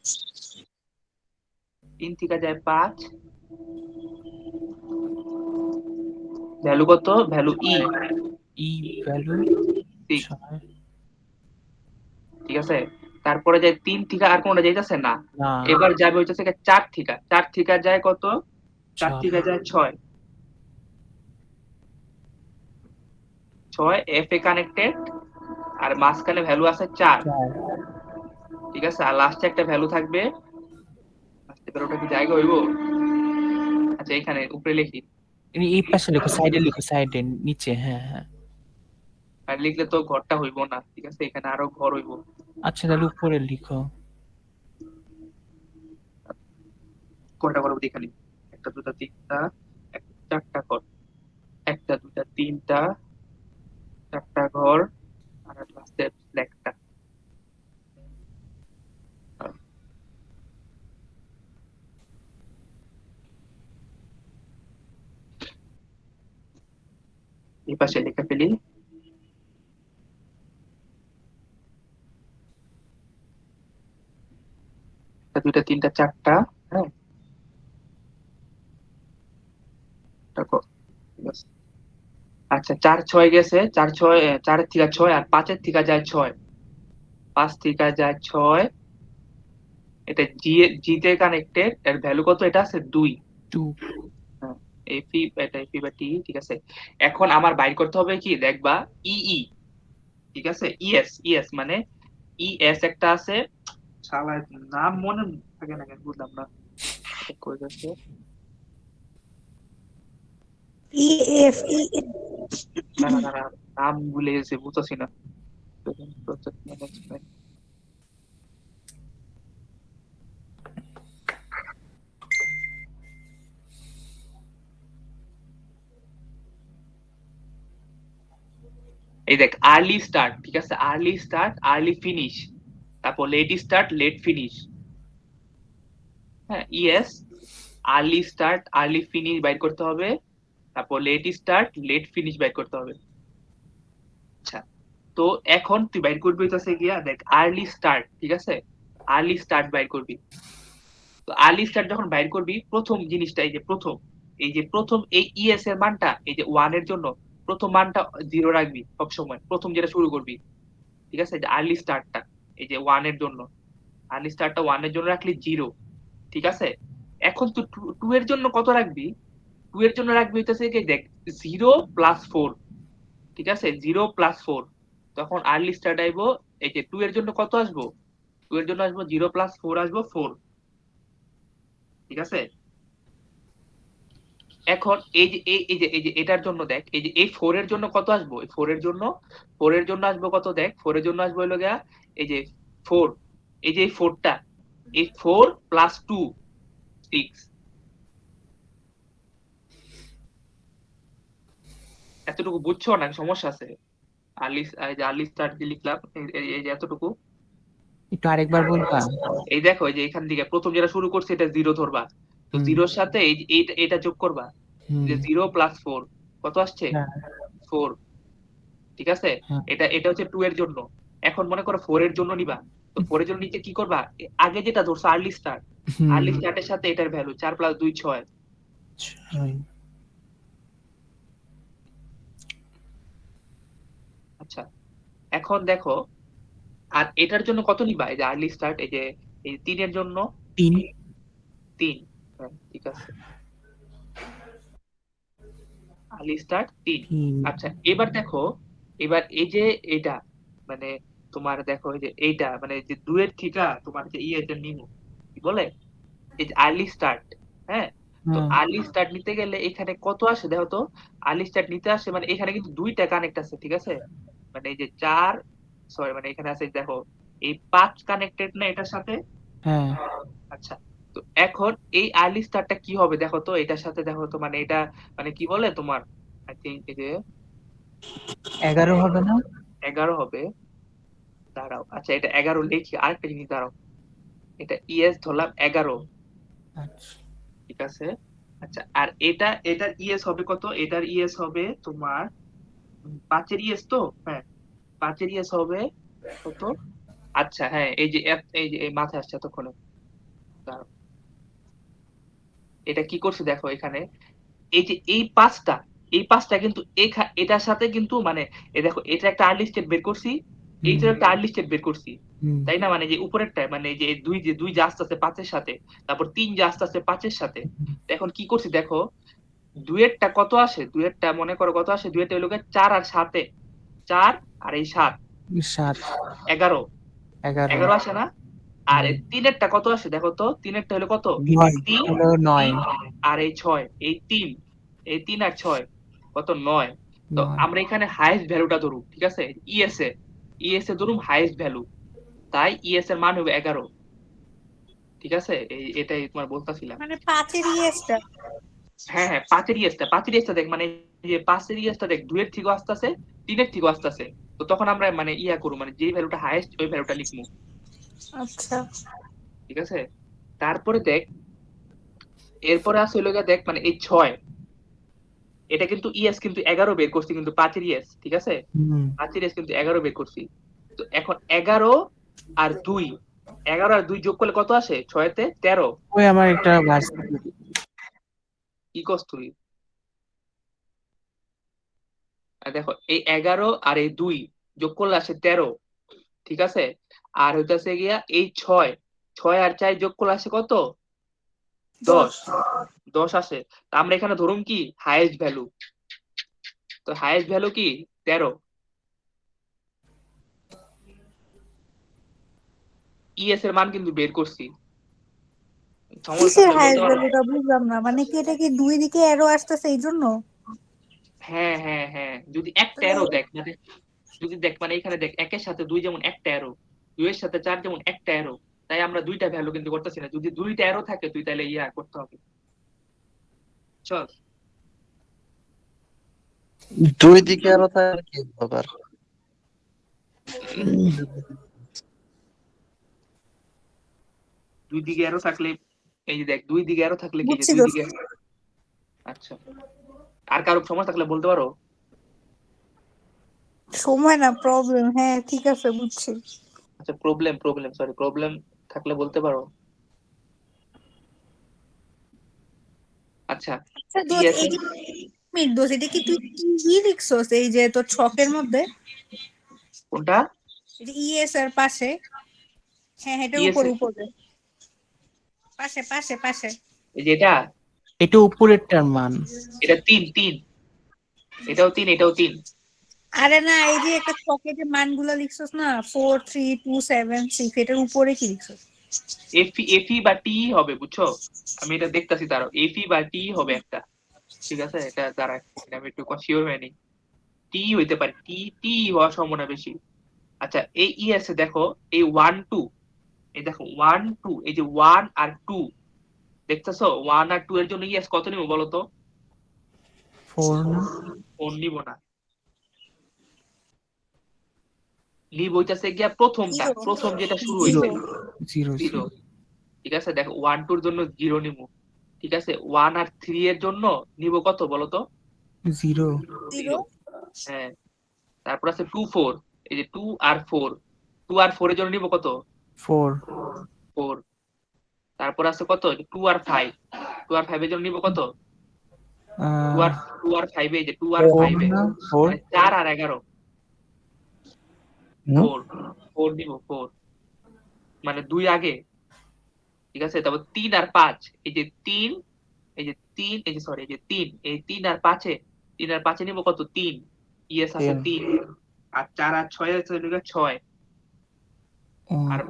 S1: 3 থেকে যায় 5 ভ্যালু কত? ভ্যালু ই
S2: ই ভ্যালু
S1: 6
S2: 6
S1: ঠিক আছে। তারপরে যায় 3 থেকে আর কোনটা যাইতাছে না।
S2: না
S1: এবার যাবে হইতাছে 4 থেকে 4 থেকে যায় কত? 4
S2: 6
S1: থেকে যায় 6 এফ এ কানেক্টেড আর মাঝখানে ভ্যালু আছে 4
S2: 4
S1: ঠিক আছে। আর লাস্টে একটা ভ্যালু থাকবে। লাস্টে ভ্যালুটা কি জায়গা হইব? আচ্ছা এখানে উপরে লিখি।
S2: এই পাশে লিখো, সাইডে লিখো, সাইডে নিচে। হ্যাঁ হ্যাঁ,
S1: আর লিখলে তো ঘরটা হইব না, ঠিক আছে। এখানে আরো ঘর হইব।
S2: আচ্ছা তাহলে উপরে লিখো।
S1: কয়টা ঘর এখানে? একটা দুটা তিনটা, একটা চারটা ঘর। একটা দুটা তিনটা, চারটা ঘর আর লাস্টে একটা। এই পাশে লেখা ফেলি। একটা দুইটা তিনটা চারটা, হ্যাঁ একটা ঘর, ঠিক আছে। আচ্ছা 4 6 গেছে, 4 6 4 থেকে 6 আর 5 এর থেকে যায় 6, 5 থেকে যায় 6। এটা জি তে কানেক্টেড, এর ভ্যালু কত? এটা আছে 2।
S2: 2
S1: হ্যাঁ, এফি এটা এফি বা টি, ঠিক আছে। এখন আমার বাইর করতে হবে কি দেখবা, ই ঠিক আছে। ইএস মানে ইএস একটা আছে, শালা নাম মনে থাকে না কেন বুঝলাম না। এটা কই গেছে?
S3: ই এফ ই
S1: দাঁড়া নাম ভুলে গেছে, বুঝতেছি না। প্রজেক্ট ম্যানেজমেন্ট, এই দেখ আর্লি স্টার্ট, ঠিক আছে। আর্লি স্টার্ট আর্লি ফিনিশ, তারপর লেট স্টার্ট লেট ফিনিশ। হ্যাঁ, yes early start early finish বাইর করতে হবে, তারপর লেট স্টার্ট লেট ফিনিশ বাইর করতে হবে। আচ্ছা, তো এখন তুই বাইর করবি হইতাছে গিয়া দেখ আর্লি স্টার্ট, ঠিক আছে। আর্লি স্টার্ট বাইর করবি। তো আর্লি স্টার্ট যখন বাইর করবি, প্রথম জিনিসটা এই যে প্রথম এই ইএস এর মানটা, এই যে 1 এর জন্য প্রথম মানটা 0 রাখবি সব সময়, প্রথম যেটা শুরু করবি, ঠিক আছে। যে আর্লি স্টার্টটা এই যে 1 এর জন্য, আর্লি স্টার্টটা 1 এর জন্য রাখলি 0, ঠিক আছে। এখন তুই 2 এর জন্য কত রাখবি? 2 এর জন্য রাখবি হইতাছে কি দেখ 0 প্লাস 4, ঠিক আছে। 0 প্লাস 4, তখন আর্লি স্টার্ট আইবো। এই যে 2 এর জন্য কত আসবো? 2 এর জন্য আসবো 0 প্লাস 4 আসবো 4, ঠিক আছে। এখন এই যে এটার জন্য দেখ, এই যে এই 4 এর জন্য কত আসবো? এই 4 এর জন্য আসবো কত? দেখ 4 এর জন্য আসবো হলো গিয়া এই যে 4, এই যে এই 4টা, এই 4 প্লাস 2 6। এতটুকু বুঝছো না সমস্যা আছে? আর্লি এই যে আর্লি স্টার্ট দিয়ে লিখলাম, এই যে এতটুকু।
S2: একটু আরেকবার বলবা?
S1: এই দেখো এই যে এখান থেকে প্রথম যেটা শুরু করছে এটা 0 ধরবা, তো 0 এর সাথে এটা যোগ করবা, যে 0 প্লাস 4 কত আসছে? 4, ঠিক আছে।
S2: হ্যাঁ।
S1: এটা হচ্ছে 2 এর জন্য। এখন মনে করো 4 এর জন্য নিবা, তো 4 এর জন্য নিচে কি করবা? আগে যেটা ধরছো আর্লি স্টার্টের সাথে এটার ভ্যালু 4 প্লাস 2 6। আচ্ছা, এখন দেখো আর এটার জন্য কত নিবা? এই যে আর্লি স্টার্ট, এই যে এই 3 এর জন্য 3, হ্যাঁ ঠিক আছে। Early start 3। আচ্ছা এবার দেখো, এবার এই যে এটা মানে তোমার দেখো এই যে এইটা মানে যে 2 এর থিটা তোমার যে এটা নিমু কি বলে, এই যে আর্লি স্টার্ট, হ্যাঁ। তো আর্লি স্টার্ট নিতে গেলে এখানে কত আসে দেখো তো। আর্লি স্টার্ট নিতে আসে মানে এখানে কিন্তু 2টা কানেক্ট আছে, ঠিক আছে। মানে এই যে 4 সরি মানে এখানে আছে দেখো এই 5 কানেক্টেড না এটার সাথে।
S2: হ্যাঁ
S1: আচ্ছা, তো এখন এই আর্লি স্টারটা কি হবে দেখো তো, এটার সাথে দেখো তো মানে এটা মানে কি বলে তোমার আই থিঙ্ক এই যে
S2: 11 হবে না?
S1: 11 হবে। দাঁড়াও, আচ্ছা এটা 11 লিখি, আরেকটা জিনিস দাঁড়াও, এটা ইএস ধরলাম 11,
S2: আচ্ছা
S1: ঠিক আছে। আচ্ছা আর এটার ইএস হবে কত? এটার ইএস হবে তোমার 5 এর ইএস তো, হ্যাঁ 5 এর ইএস হবে কত? আচ্ছা হ্যাঁ, এই মাথায় আসছে তখন। দাঁড়াও, এটা কি করছে দেখো এখানে, এই যে এই পাঁচটা কিন্তু এটার সাথে কিন্তু মানে এই দেখো, এটা একটা আর্লি স্টেট বের করছি, এইটার একটা আর্লি স্টেট বের করছি,
S2: হুম
S1: তাই না? মানে যে উপরেরটা, মানে যে দুই যে আসতেছে 5 এর সাথে, তারপর 3 যে আসতেছে 5 এর সাথে। তো এখন কি করছি দেখো, দুয়েরটা কত আসে, দুয়েরটা মনে করো কত আসে, দুয়েরটা হলো 4 আর 7, 4 আর এই 7,
S2: 7
S1: 11,
S2: 11
S1: 11 আসে না? আর এই তিনেরটা কত আসে দেখো তো, তিনেরটা হলো কত?
S2: 9 হলো 9
S1: আর এই 6, এই 3 আর 6 কত? 9। তো
S2: 9
S1: আমরা এখানে হাইয়েস্ট ভ্যালুটা ধরুম, ঠিক আছে, ইএস এ ধরুম হাইয়েস্ট ভ্যালু, তাই ইএস এর মান হবে 11, ঠিক আছে। এটাই তোমার বলতাছিলাম।
S3: মানে 5 এর ইএসটা।
S1: হ্যাঁ হ্যাঁ, 5 এর ইএসটা দেখ, মানে এই যে 5 এর ইএসটা দেখ, 2 এর থেকেও আসতেছে, 3 এর থেকেও আসতেছে। তো তখন আমরা মানে করবো, মানে যে ভ্যালুটা হাইয়েস্ট ওই ভ্যালুটা লিখবো,
S3: আচ্ছা
S1: ঠিক আছে। তারপরে দেখ, এরপরে আসলে হলো গিয়ে দেখ, মানে এই 6, এটা কিন্তু ইএস কিন্তু 11 বের করছি, কিন্তু 5 এর ইএস, ঠিক আছে,
S2: হুম
S1: 5 এর ইএস কিন্তু 11 বের করছি। তো এখন 11 আর 2, 11 আর 2 যোগ করলে কত আসে? 6 তে 13।
S2: ওই আমার একটা ভার্সিটি
S1: কি কস তুই? আর দেখো এই 11 আর এই 2 যোগ করলে আসে 13, ঠিক আছে। আর হইতাছে গিয়া এই 6 আর 4 যোগ করলে আসে কত? 10, 10 আসে। তা আমরা এখানে ধরুম কি হাইয়েস্ট ভ্যালু, তো হাইয়েস্ট ভ্যালু কি 13, ইএস এর মান কিন্তু বের করছি। সমস্যা
S3: কিসের
S1: থাকলে বলতে
S3: হাইয়েস্ট
S1: পারো।
S3: ভ্যালুটা বুঝলাম না, মানে কি এটা কি দুই দিকে অ্যারো আসতেছে এই জন্য?
S1: হ্যাঁ হ্যাঁ হ্যাঁ, যদি একটা অ্যারো দেখ, মানে যদি দেখ, মানে এখানে দেখ, 1 এর সাথে 2 যেমন একটা অ্যারো, 2 এর সাথে 4 যেমন একটা অ্যারো, তাই আমরা দুইটা ভ্যালু কিন্তু করতেছি না। যদি দুইটা অ্যারো থাকে তুই তাহলে করতে হবে। চল,
S4: দুই দিকে আরো তার কি ব্যাপার?
S1: দুই দিকে অ্যারো থাকলে, এই যে দেখ, দুই দিকে অ্যারো থাকলে কি, যে
S3: বুঝছি
S1: দুই
S3: দোস্ত।
S1: দিকে। আচ্ছা, আর কারো সমস্যা থাকলে বলতে পারো।
S3: সময় না, প্রবলেম। হ্যাঁ ঠিক আছে, বুঝছি।
S1: আচ্ছা, প্রবলেম থাকলে বলতে পারো। আচ্ছা,
S3: আচ্ছা
S1: কি
S3: দোস্ত,
S1: আছে?
S3: এই যে দোস্ত, এটা কি তুই কি লিখছস এই যে তোর ছকের মধ্যে?
S1: কোনটা?
S3: এটা ইএস এর পাশে? হ্যাঁ এটার
S1: ইএস,
S3: উপরে পাশে পাশে পাশে।
S1: এই যে এটা,
S2: এটা উপরেরটার মান।
S1: এটা 3, এটাও 3, এটাও 3।
S3: আরে না, এই যে একটা ছকে যে মানগুলো লিখছস না, 4 3 2 7 6, এটার উপরে কি লিখছস?
S1: এফি বা টি হবে, বুঝছো? আমি এটা দেখতাছি, তারও এফি বা টি হবে একটা, ঠিক আছে। এটা দ্বারা আমি একটু শিওর হয়নি, টি হইতে পারে, টি টি হওয়ার সম্ভাবনা বেশি। আচ্ছা, এই আছে দেখো, এই 1 2, এই দেখো 1 2, এই যে 1 আর 2 দেখতেছো, 1 আর 2 এর জন্য কত নিব বলো তো?
S2: 4 না?
S1: 4 নিব না, লিভ হইতাছে গিয়া প্রথমটা,
S3: জিরো
S1: প্রথম যেটা শুরু
S3: জিরো।
S1: হইছে
S2: 0
S1: জিরো, ঠিক আছে। দেখো 1 2 এর জন্য 0 নিব, ঠিক আছে। 1 আর 3 এর জন্য নিব কত বলো তো?
S2: 0
S3: জিরো।
S1: হ্যাঁ। তারপর আছে 2 4, এই যে 2 আর 4, 2 আর 4 এর জন্য নিব কত?
S2: 4
S1: 4। তারপর আছে কত? 2 আর 5, 2 আর 5 এর জন্য নিব কত? 2 আর 5, এই যে 2 আর 5 এ,
S2: না 4
S1: মানে 4 আর 11,
S4: হুম?
S1: 4 নিব, 4 মানে 2 আগে, ঠিক আছে। তারপর 3 আর 5, এই যে 3, এই যে 3, এই যে সরি, এই যে 3, এই 3 আর 5 এ, 3 আর 5 এ নিব কত? 3, ইয়েস আছে 3। আর 4 আর 6 আছে 6, আর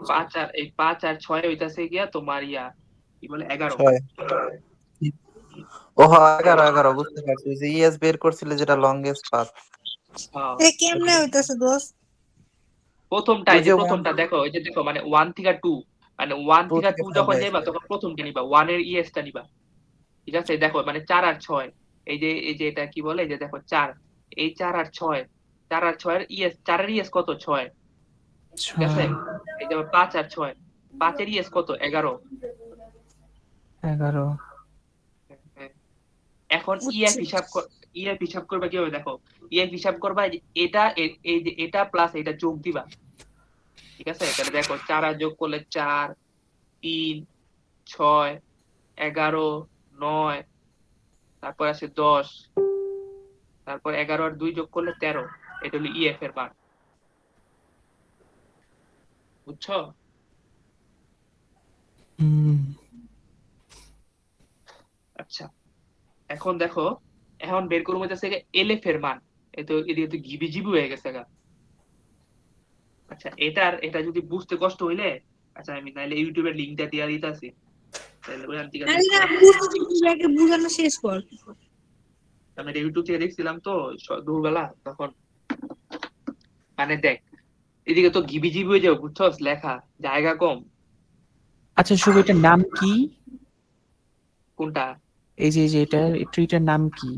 S1: 5 আর 6 হইতাছে গিয়া তোমার কি বলে 11।
S4: 6 ওহ 11 বুঝতে পারছি। যে ইএস বের করছিল যেটা লংগেস্ট পাথ।
S1: হ্যাঁ,
S3: এটা কেমনে হইতাছে দোস্ত?
S1: প্রথমটা,
S4: ওই
S1: এই
S4: যে
S1: যে
S4: 1
S1: প্রথমটা দেখো, এই যে দেখো, মানে 1 থেকে 2, মানে 1
S4: 2
S1: থেকে
S4: থেকে
S1: 2
S4: 5
S1: যখন
S4: এ
S1: যাইবা
S4: আসছে।
S1: তখন প্রথমটা নিবা, 1 এর ইএসটা নিবা, ঠিক আছে। দেখো মানে 4 আর 6, এই যে এটা কি বলে, এই যে দেখো 4, এই 4 আর 6, 4 আর 6 এর ইএস, 4 এর ইএস কত? 6, ঠিক আছে।
S2: 6
S1: এই যে 5 আর 6, 5 এর ইএস কত? 11।
S2: 11
S1: এখন
S3: বুঝছি।
S1: ইএফ হিসাব করবে কিভাবে দেখো, ইএফ হিসাব করবা এই যে এটা এই যে এটা প্লাস এটা যোগ দিবা, ঠিক আছে। তাহলে দেখো 4 আর যোগ করলে 4, 3, 6, 11, 9, তারপর আছে 10, তারপর 11 আর 2 যোগ করলে 13। এটা হলো ইএফ এর মান, বুঝছো?
S2: হুম
S1: আচ্ছা, এখন দেখো, এখন বের করবো হচ্ছে এলএফ এর মান। এদিকে তো ঘিবি জিবি হয়ে গেছে গা। আচ্ছা, এটা যদি বুঝতে কষ্ট হইলে, আচ্ছা আমি তাহলে ইউটিউবের লিঙ্কটা দিয়ে দিতেছি, তাহলে ওখান থেকে
S3: আরে না,
S1: দেখো।
S3: বুঝতেছি, তুই আগে বুঝানো শেষ কর।
S1: আমি এটা ইউটিউব থেকে দেখছিলাম তো দুপুরবেলা, তখন মানে দেখ, এদিকে তো ঘিবি জিবি হয়ে যাবে, বুঝছস, লেখা জায়গা কম।
S2: আচ্ছা শুভ, এটার নাম কি?
S1: কোনটা?
S2: এই যে এটা ট্রিটার নাম কি?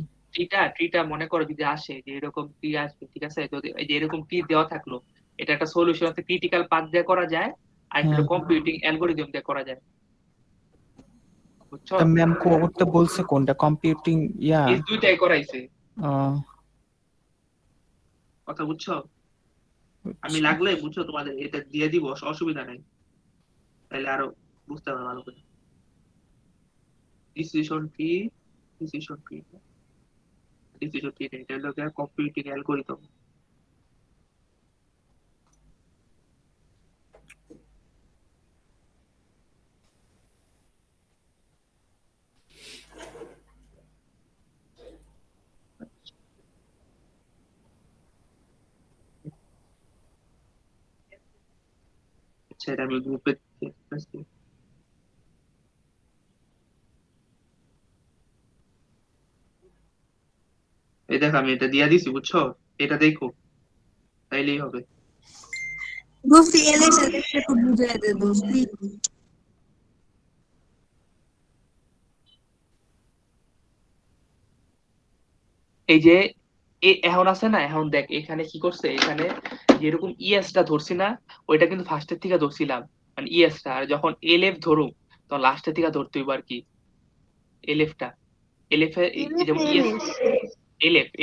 S1: ট্রিটা মনে করো যদি আসে যে এরকম ট্রি আসবে, ঠিক আছে, যদি এই যে এরকম ট্রি দেওয়া থাকলো, এটা একটা সলিউশন আছে, ক্রিটিক্যাল পাথ দিয়ে করা যায়, আর একটা
S2: হ্যাঁ,
S1: কম্পিউটিং অ্যালগোরিদম দিয়ে করা যায়, বুঝছো।
S2: তা ম্যাম করতে বলছে কোনটা? কম্পিউটিং ইয়া?
S1: এই দুইটাই করাইছে,
S2: ও,
S1: কথা বুঝছো। আমি
S2: আচ্ছা।
S1: লাগলে বুঝছো তোমাদের এটা দিয়ে দিব, অসুবিধা নাই, তাহলে আরো বুঝতে পারবে ভালো করে। Decision tree, decision tree, decision tree, এটা হলো কম্পিউটিং অ্যালগোরিদম। আচ্ছা, এটা আমি গ্রুপে দিচ্ছি। এই দেখো আমি এটা দিয়া দিছি, বুঝছো, এটা দেখো, তাইলেই হবে।
S3: দোস্তি এলে সাথে একটু বুঝাই দে দোস্তি।
S1: এই যে এখন আছে না, এখন দেখ এখানে কি করছে, এখানে যেরকম ইএসটা ধরছি না, ওইটা কিন্তু ফার্স্টের থেকে ধরছিলাম, মানে ইএসটা, আর যখন এলএফ ধরুম তখন লাস্টের থেকে ধরতে হইব আর কি, এলএফটা। এলএফ যেমন ইএস,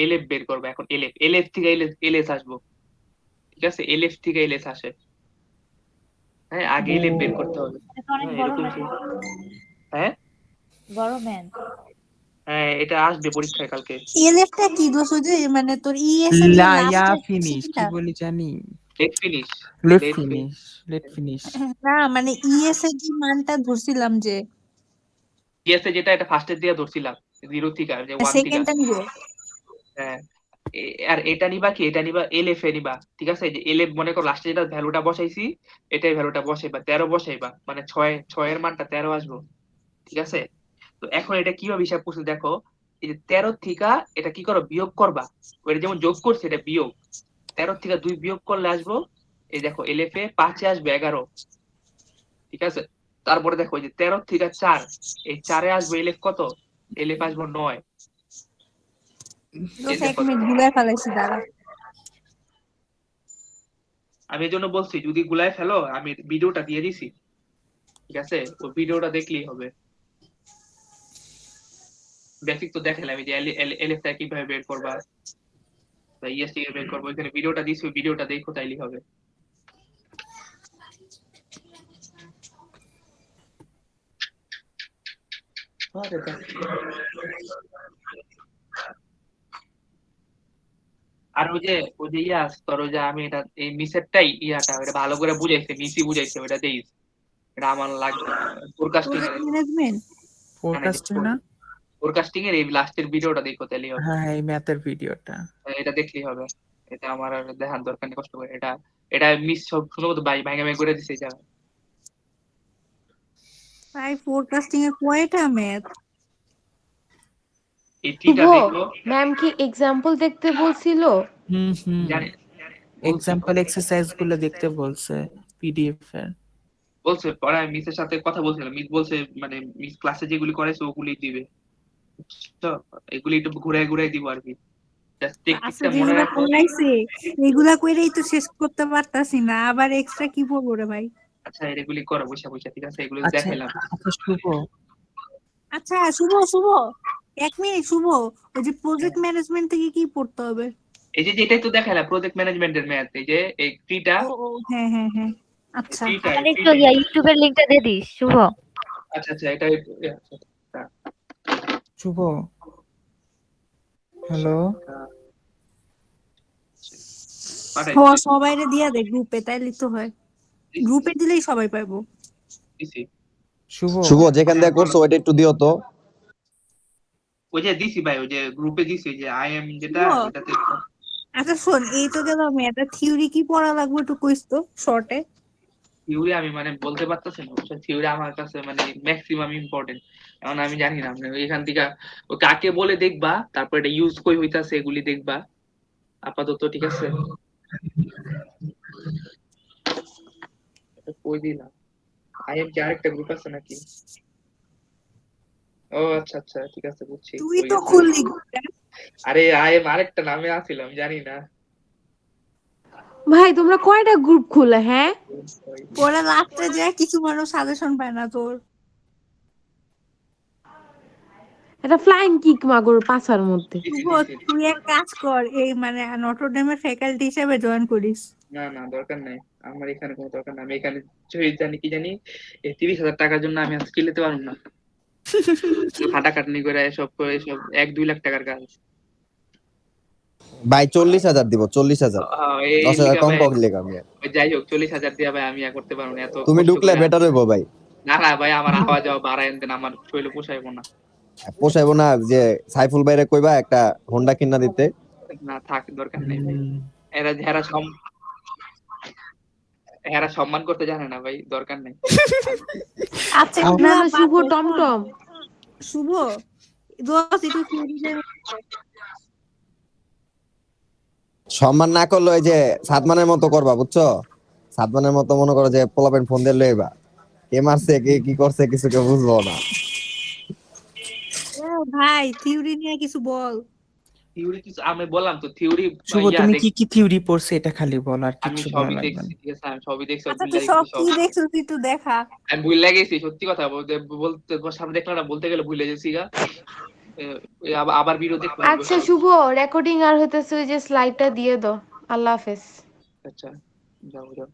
S1: এলএফ বের করবো এখন, এলএফ থেকে এলএস আসবো, ঠিক আছে, এলএফ থেকে এলএস আসে, হ্যাঁ, আগে এলএফ বের করতে হবে।
S7: এটা তো অনেক
S1: হ্যাঁ,
S7: বড়
S1: এরকম
S7: ম্যাথ,
S1: হ্যাঁ,
S7: বড় ম্যাথ।
S1: হ্যাঁ, এটা আসবে পরীক্ষায় কালকে।
S3: এলএফটা কি দোস্ত? ওই যে মানে তোর ইএস এর যে
S2: লা ইয়া
S3: লাস্টের
S2: ফিনিশ কি
S3: সেটা?
S2: বলি জানি?
S1: Late finish,
S2: late
S1: late
S2: finish, late finish.
S3: না মানে ইএস এর যে মানটা ধরছিলাম যে
S1: ইএসএ যেটা, এটা ফার্স্টের দিয়ে ধরছিলাম, 0 থেকে আর যে 1 থেকে।
S3: সেকেন্ডটা নিবো।
S1: হ্যাঁ, আর এটা নিবা কি, এটা নিবা এলএফ এ নিবা, ঠিক আছে, যে এলএফ মনে করো লাস্টে যেটা ভ্যালুটা বসাইছি, এটাই ভ্যালুটা বসাইবা, 13 বসাইবা, মানে 6 এর মানটা 13 আসবো, ঠিক আছে। তো এখন এটা কিভাবে হিসাব করছে দেখো, এই যে 13 থেকে এটা কি করো, বিয়োগ করবা, ওইটা যেমন যোগ করছে এটা বিয়োগ, 13 থেকে 2 বিয়োগ করলে আসবো, এই দেখো এলএফ এ 5 এ আসবে 11, ঠিক আছে। তারপরে দেখো এই যে 13 থেকে 4, এই 4 এ আসবে এলএফ কত, এলএফ আসবো 9, এই
S3: দোস্ত এক
S1: দেখো।
S3: মিনিট গুলাই ফেলাইছি, দাঁড়া।
S1: আমি এই জন্য বলছি যদি গুলায় ফেলো, আমি ভিডিওটা দিয়ে দিছি, ঠিক আছে, ওই ভিডিওটা দেখলেই হবে। বেসিক তো দেখালাম, এই যে এলএফটা কিভাবে বের করবা, বা ইএসটি বের করবো, এখানে ভিডিওটা দিছি, ওই ভিডিওটা দেখো তাইলেই হবে। আরে বাহ। আর ওই যে তোর ওই যে আমি এটা এই মিসেরটাই ওটা ভালো করে বুঝাইছে, মিসই বুঝাইছে, ওটা দেই, এটা আমার লাগবে ফোরকাস্টিং এর,
S3: প্রজেক্ট ম্যানেজমেন্ট।
S2: ফোরকাস্টিং না?
S1: ফোরকাস্টিং এর এই লাস্টের ভিডিওটা দেখো তাইলেই হবে।
S2: হ্যাঁ, এই ম্যাথের ভিডিওটা।
S1: এটা দেখলেই হবে, এটা আমার আর দেখার দরকার নেই কষ্ট করে, এটা এটা মিস সব শুধু ভাঙা ভাঙা করে দিছে এটা।
S3: ভাই ফোরকাস্টিং এর কয়টা ম্যাথ?
S1: এই
S9: শুভ,
S1: টিটা দেখো,
S9: ম্যাম কি এক্সাম্পল দেখতে বলছিল?
S2: হুম হুম,
S1: জানি বলছে
S2: এক্সাম্পল এক্সারসাইজ গুলো দেখতে বলছে পিডিএফ এর।
S1: বলছে পরে আমি মিসের সাথে কথা বলছিলাম, মিস বলছে মানে মিস ক্লাসে যেগুলি করাইছে ওগুলি দিবে, তো এগুলি একটু ঘুরাই ঘুরাই দিব আর কি, জাস্ট
S3: আচ্ছা
S1: টেকনিকটা মনে
S3: যেগুলা
S1: রাখো।
S3: পড়াইছে এগুলা কইরেই তো শেষ করতে পারতাছি না, আবার এক্সট্রা কি পড়বো রে ভাই?
S1: আচ্ছা এগুলি করো বসে বসে, ঠিক আছে, এগুলো
S2: আচ্ছা
S1: দেখাইলাম।
S2: আচ্ছা শুভ,
S3: আচ্ছা শুভ শুভ, 1 মিনিট শুভ, ওই যে প্রজেক্ট ম্যানেজমেন্ট থেকে কি পড়তে হবে?
S1: এই যে যেটাই তো দেখাইলাম প্রজেক্ট ম্যানেজমেন্টের ম্যাথ, এই যে এই ট্রিটা,
S3: ও ও হ্যাঁ হ্যাঁ হ্যাঁ, আচ্ছা
S1: ট্রিটা
S7: আমার একটু
S1: ট্রিটা।
S7: ইউটিউবের লিংকটা দিয়ে দিস শুভ।
S1: আচ্ছা আচ্ছা এটা আচ্ছা,
S2: শুভ, হ্যালো,
S1: পাঠাই
S3: সবাইরে দিয়া দে গ্রুপে, তাইলে তো হয়, গ্রুপে দিলেই সবাই পাবো।
S1: দিছি।
S2: শুভ,
S8: শুভ যেখান থেকে করছো ওইটা একটু দিও তো।
S1: ওই যে দিছি ভাই, ওই যে গ্রুপে দিছি, ওই যে আই এম যেটা
S3: শুভ,
S1: ওটাতে।
S3: আচ্ছা শোন, এই তো গেলাম, এটা থিওরি কি পড়া লাগবে একটু কইস তো শর্টে।
S1: থিওরি আমি মানে বলতে পারতেছি না, থিওরি আমার কাছে মানে ম্যাক্সিমাম ইম্পর্টেন্ট, এখন আমি জানি না মানে এখান থেকে ও কাকে বলে দেখবা, তারপর এটা ইউজ কই হইতাছে এগুলি দেখবা আপাতত, ঠিক আছে। এটা কই দিলাম, আই এম কি আরেকটা গ্রুপ আছে নাকি? ও আচ্ছা আচ্ছা ঠিক আছে বুঝছি
S3: তুই
S1: কই
S3: তো
S1: আছে।
S3: খুললি গ্রুপটা।
S1: আরে আই এম আরেকটা নামে আছিলাম জানি না।
S9: ভাই তোমরা কয়টা গ্রুপ খুলে হ্যাঁ?
S3: পরে লাস্টে যে কিছু মানুষ সাজেশন পায় না তোর।
S9: এটা ফ্লাইং কিক মাগুর পাছার মধ্যে।
S1: দিছি
S3: শুভ,
S1: দিছি।
S3: তুই এক কাজ কর, এই মানে নটরডেমের ফ্যাকাল্টি হিসেবে জয়েন করিস।
S1: না না দরকার নাই, আমার এখানে কোনো দরকার নাই, আমি এখানে জানি কি জানি এই 30,000 টাকার জন্য আমি আজকে নিতে পারবো না, খাটাখাটনি করে এসব করে, এসব 1-2 লাখ টাকার কাজ।
S8: ভাই 40,000 দিব, 40,000।
S1: এই
S8: 10,000
S1: লিগা
S8: কম
S1: ভাই,
S8: কম লেগে আমি।
S1: ওই যাই হোক 40,000 দিয়া ভাই আমি করতে পারবো না এত
S8: তুমি
S1: কষ্ট
S8: ঢুকলে
S1: করে।
S8: বেটার হইব ভাই।
S1: না না ভাই আমার আওয়াজ যাওয়া বাড়ায় দেন, আমার শৈল পোষাইবো না।
S8: পোষাইবো না যে সাইফুল ভাইরে কইবা একটা হোন্ডা কিনা দিতে।
S1: না থাক দরকার নেই ভাই, এরা যারা এরা সম্মান করতে জানে না ভাই, দরকার নেই।
S3: আচ্ছা
S9: না
S3: এগুলা
S9: না
S3: বাদ
S9: শুভ
S3: দে, শোন,
S9: টমটম।
S3: শুভ দোস্ত একটু theory টা-
S8: সম্মান না করলে ওই যে সাদমানের মতো করবা, বুঝছো? সাদমানের মতো মনে করো যে পোলাপেন ফোন দিয়ে লইবা, কে মারছে কে কি করছে কিছু কেউ বুঝবো না।
S3: ভাই থিওরি নিয়ে কিছু বল।
S1: থিওরি কিছু আমি বললাম তো, থিওরি
S2: শুভ
S1: ইয়া
S2: তুমি
S1: দেখ,
S2: কি কি থিওরি পড়ছে এটা খালি বল, আর
S1: আমি
S2: কিচ্ছু বলা
S1: সবই
S2: লাগবে
S1: দেখছি,
S2: না।
S1: ঠিক আছে, আমি সবই দেখছি,
S3: আচ্ছা
S1: ভুলে
S3: তুই
S1: গেছি
S3: সব
S1: সব।
S3: কি দেখছিস একটু দেখা।
S1: আমি ভুলে গেছি সত্যি কথা বলতে বলতে, তোমার সামনে দেখলাম না, বলতে গেলে ভুলে গেছি গা। আবার ভিডিও দেখবো না
S9: আচ্ছা
S1: বসে।
S9: শুভ, রেকর্ডিং আর হইতেছে, ওই যে স্লাইডটা দিয়ে দাও। আল্লাহ হাফেজ।
S1: আচ্ছা যাও যাও।